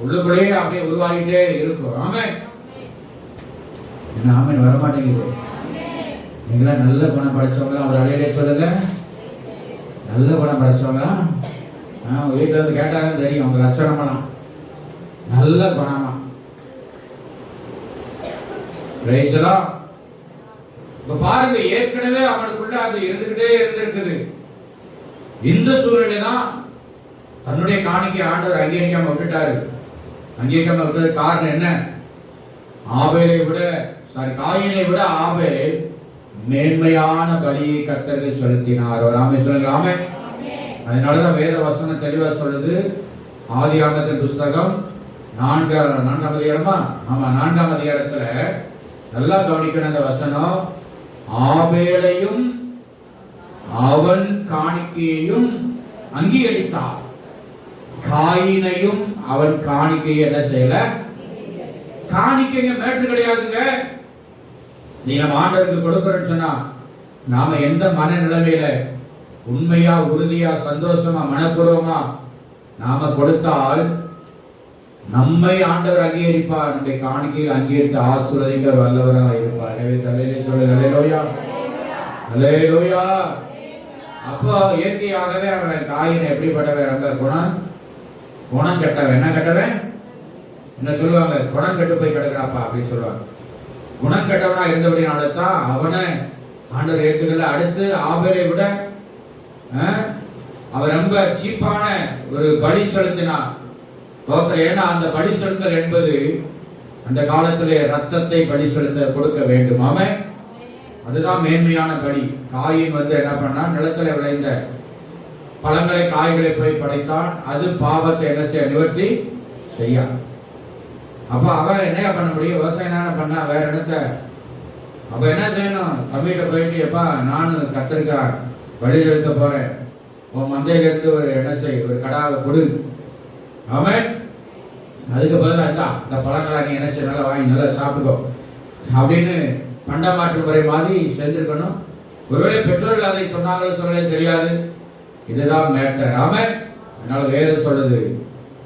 [SPEAKER 2] உள்ளுக்குள்ளேயே அப்படியே உருவாகிட்டே இருக்கும். ஆமென். என்ன ஆமென் வரமாட்டேங்குது? நீங்களா நல்ல குணம் படைச்சவங்களா ஒரு அலையிலே சொல்லுங்க. நல்ல குணம் படைச்சவங்களா? வீட்டில் இருந்து கேட்டாலும் தெரியும் உங்க லட்சணமெல்லாம் நல்ல குணமா. இப்ப பாருங்க, ஏற்கனவே அவனுக்குள்ள அது இருந்துகிட்டே இருந்திருக்குது. இந்த சூழ்நிலை தான் தன்னுடைய காணிக்கை ஆண்டவர் அங்கீகரிக்காம விட்டுட்டாரு. அங்கீகரிக்காம விட்டது காரணம் என்ன? காயினை விட ஆபேல் மேன்மையான பலியை கர்த்தருக்கு செலுத்தினார். ராமே சொல்லுங்க. ஆமென். அதனாலதான் வேத வசனம் தெளிவா சொல்லுது. ஆதியாகமத்தின் புஸ்தகம் 4ஆம் அதிகாரமா? ஆமா, 4ஆம் அதிகாரத்துல நல்லா கவனிக்கணும் அந்த வசனம். ஆபேலையும் அவன் காணிக்கையையும் அங்கீகரித்தார், காயினையும் அவன் காணிக்கையை என்ன செய்யல? காணிக்கைங்க மேட்டு கிடையாதுங்க. நீ நம்ம ஆண்டவருக்கு கொடுக்கிறோம்னு சொன்னா நாம எந்த மனநிலைமையில உண்மையா, உறுதியா, சந்தோஷமா, மனப்பூர்வமா நாம கொடுத்தால் நம்மை ஆண்டவர் அங்கீகரிப்பார். நம்முடைய காணிக்கையில் அங்கீகரித்து ஆசீர்வதிக்க வல்லவராக இருப்பார். எனவே தலையிலே சொல்லுங்க அல்லேலூயா, அல்லேலூயா. அப்போ இயற்கையாகவே அவன் காயின் எப்படிப்பட்டவன்? அந்த குணம் கெட்டவன். என்ன கெட்டவன்? என்ன சொல்லுவாங்க? குணம் கெட்டு போய் கிடக்குறாப்பா அப்படின்னு சொல்லுவாங்க. குணம் கெட்டவனா இருந்தபடினால தான் அவனை ஆண்டவர் ஏற்றுக்கல. அடுத்து ஆபேலை விட அவர் ரொம்ப சீப்பான ஒரு பலி செலுத்தினார். ஏன்னா அந்த பலி செலுத்தல் என்பது
[SPEAKER 3] அந்த காலத்திலே ரத்தத்தை பலி செலுத்த கொடுக்க வேண்டும். ஆமென். அதுதான் மேன்மையான பலி. காயின் என்ன பண்ணா, நிலத்துல விளைந்த பழங்களை காய்களை போய் படைத்தான். அது பாவத்தை என்ன செய்ய, நிவர்த்தி செய்ய. அப்ப அவன் என்ன பண்ண முடியும்? விவசாயம் என்ன பண்ணா, வேற இடத்த அப்ப என்ன செய்யணும்? தம்பிகிட்ட போயிட்டு, எப்பா நானும் கத்திரிக்காய் வழி எடுக்க போறேன், உன் மந்தையில இருந்து ஒரு என்ன செய், ஒரு கடாவை கொடு. அவன் அதுக்கு பதிலாக இந்த பழங்களை நீ என்ன செய்ய, நல்லா வாங்கி நல்லா சாப்பிட்டுக்கோ அப்படின்னு பண்டமாற்று முறை மாதிரி செஞ்சிருக்கணும். ஒருவேளை பெற்றோர்கள் அதை சொன்னாங்களோ சொல்லவே தெரியாது. இதுதான் மேட்டர். அவன் அதனால வேறு சொல்லுது,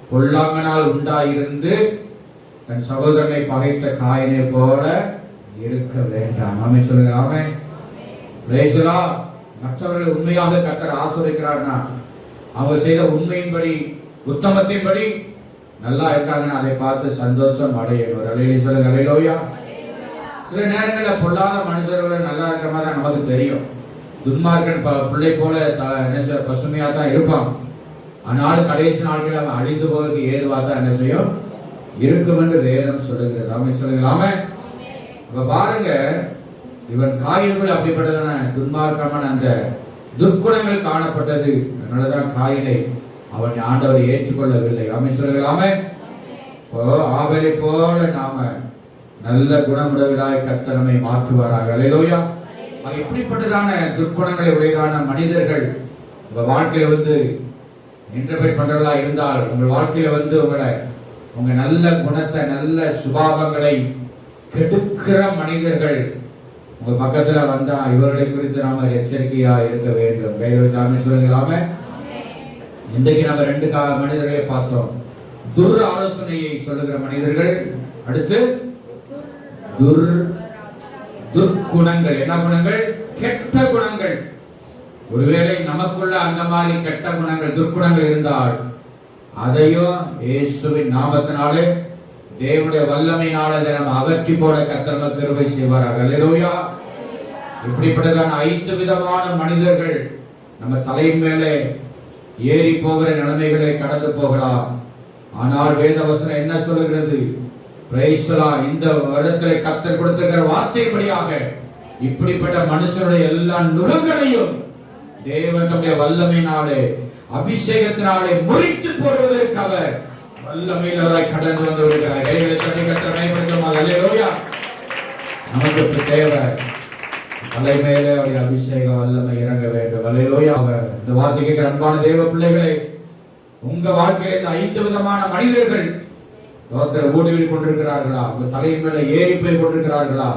[SPEAKER 3] பொல்லாங்கனால் உண்டாயிருந்து தன் சகோதரனை பகைத்த காயினை போல இருக்க வேண்டாம். அவன் சொல்லுங்க. அவன் மற்றவர்கள் உண்மையாக கர்த்தர் ஆசீர்வதிக்கிறார்னா, அவங்க செய்த உண்மையின்படி உத்தமத்தின்படி நல்லா இருக்காங்கன்னா அதை பார்த்து சந்தோஷம் அடையணும். சொல்லுங்க. அல்லேலூயா. சில நேரங்களில் பொல்லாத மனுஷர்கள் நல்லா இருக்கிற மாதிரி நமக்கு தெரியும். துன்மார்க்கன் பிள்ளை போல பசுமையா தான் இருப்பான். ஆனாலும் கடைசி நாட்களில் அவன் அழிந்து போவதற்கு ஏதுவா தான் என்ன செய்யும் இருக்கும் என்று வேதம் சொல்லுகிறது. அவன் சொல்லுங்களாம. இப்ப பாருங்க, இவன் காயின்கள் அப்படிப்பட்டதான துன்மார்க்கமான அந்த துர்க்குணங்கள் காணப்பட்டது. அதனாலதான் காயினை அவன் ஆண்டவர் ஏற்றுக்கொள்ளவில்லை. அவன் சொல்லுங்களாம. ஆவலை போல நாம நல்ல குணமுடையவராய் கர்த்தர் நம்மை மாற்றுவாராக. அல்லேலூயா. அது எப்படிப்பட்டதான துர்க்குணங்களை உடையதான மனிதர்கள் உங்க வாழ்க்கையில இன்டர்பிரேட் பண்றதா இருந்தால், உங்கள் வாழ்க்கையில உங்க நல்ல குணத்தை நல்ல சுபாவங்களை கெடுக்கிற மனிதர்கள் உங்க பக்கத்துல வந்தா இவர்களை குறித்து நாம எச்சரிக்கையா இருக்க வேண்டும். கைவிட்டாமே சொல்லுங்களாம. இன்றைக்கு நம்ம 2 மனிதர்களை பார்த்தோம். துர் ஆலோசனையை சொல்லுகிற மனிதர்கள், அடுத்து துர்க்குணங்கள். என்ன குணங்கள்? கெட்ட குணங்கள். ஒருவேளை நமக்குள்ள அந்த மாதிரி கெட்ட குணங்கள் துர்க்குணங்கள் இருந்தால் அதையும் இயேசுவின் நாமத்தினாலே தேவனுடைய வல்லமையினாலே நம்ம அகற்றி போட கர்த்தர் கிருபை செய்வாராக. அல்லேலூயா. இப்படிப்பட்டதான 5 விதமான மனிதர்கள் நம்ம தலையின் மேலே ஏறி போகிற நிலைமைகளை கடந்து போகலாம். ஆனால் வேதவசனம் என்ன சொல்லுகிறது? இந்த வருடத்திலே கர்த்தர் கொடுத்திருக்கிற வார்த்தைப்படியாக இப்படிப்பட்ட மனுஷனுடைய எல்லா நுகங்களையும் தேவன் தம்முடைய வல்லமையினாலே அபிஷேகத்தினாலே முறித்து போடுவதற்கு அவர் வல்லமையினராய் கடந்து வந்து விடுகிறார். நமக்கு தேவை தலை மேலே அவருடைய அபிஷேகம் வல்லமை இறங்க வேண்டும். அல்லேலூயா. இந்த வார்த்தைக்கு அன்பான தேவ பிள்ளைகளை, உங்க வாழ்க்கையில இந்த 5 விதமான மனிதர்கள் ஊடுருவி கொண்டிருக்கிறார்களா? உங்க தலையின் மேல ஏறி போய் கொண்டிருக்கிறார்களா?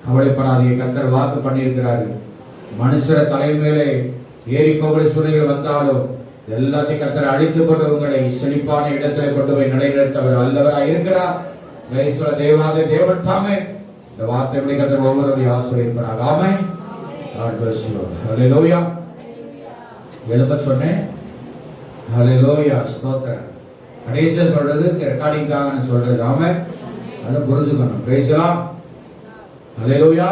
[SPEAKER 3] கவலைப்படாதீங்க. கர்த்தர் வாக்கு பண்ணியிருக்கிறார்கள். மனுஷர தலையின் மேலே ஏறி போகிற சூழ்நிலைகள் வந்தாலும் எல்லாத்தையும் கர்த்தர் அழித்து போட்டு உங்களை செழிப்பான இடத்துல கொண்டு போய் நடைபெறுத்தவர் வல்லவராய் இருக்கிறார். தேவாத தேவன் தாமே இந்த வார்த்தைகளை கர்த்தர் ஒவ்வொருவரையும் ஆசீர்வதிப்பாராக. ஆமென். God bless you. Hallelujah. எழுப்ப சொன்னேன். Hallelujah. ஸ்தோத்திரம். கடைசியா சொல்றது ரெக்கார்டிங்காக சொல்றது. ஆமென். அதை புரிஞ்சுக்கணும். Price the Lord. ஹல்லேலூயா.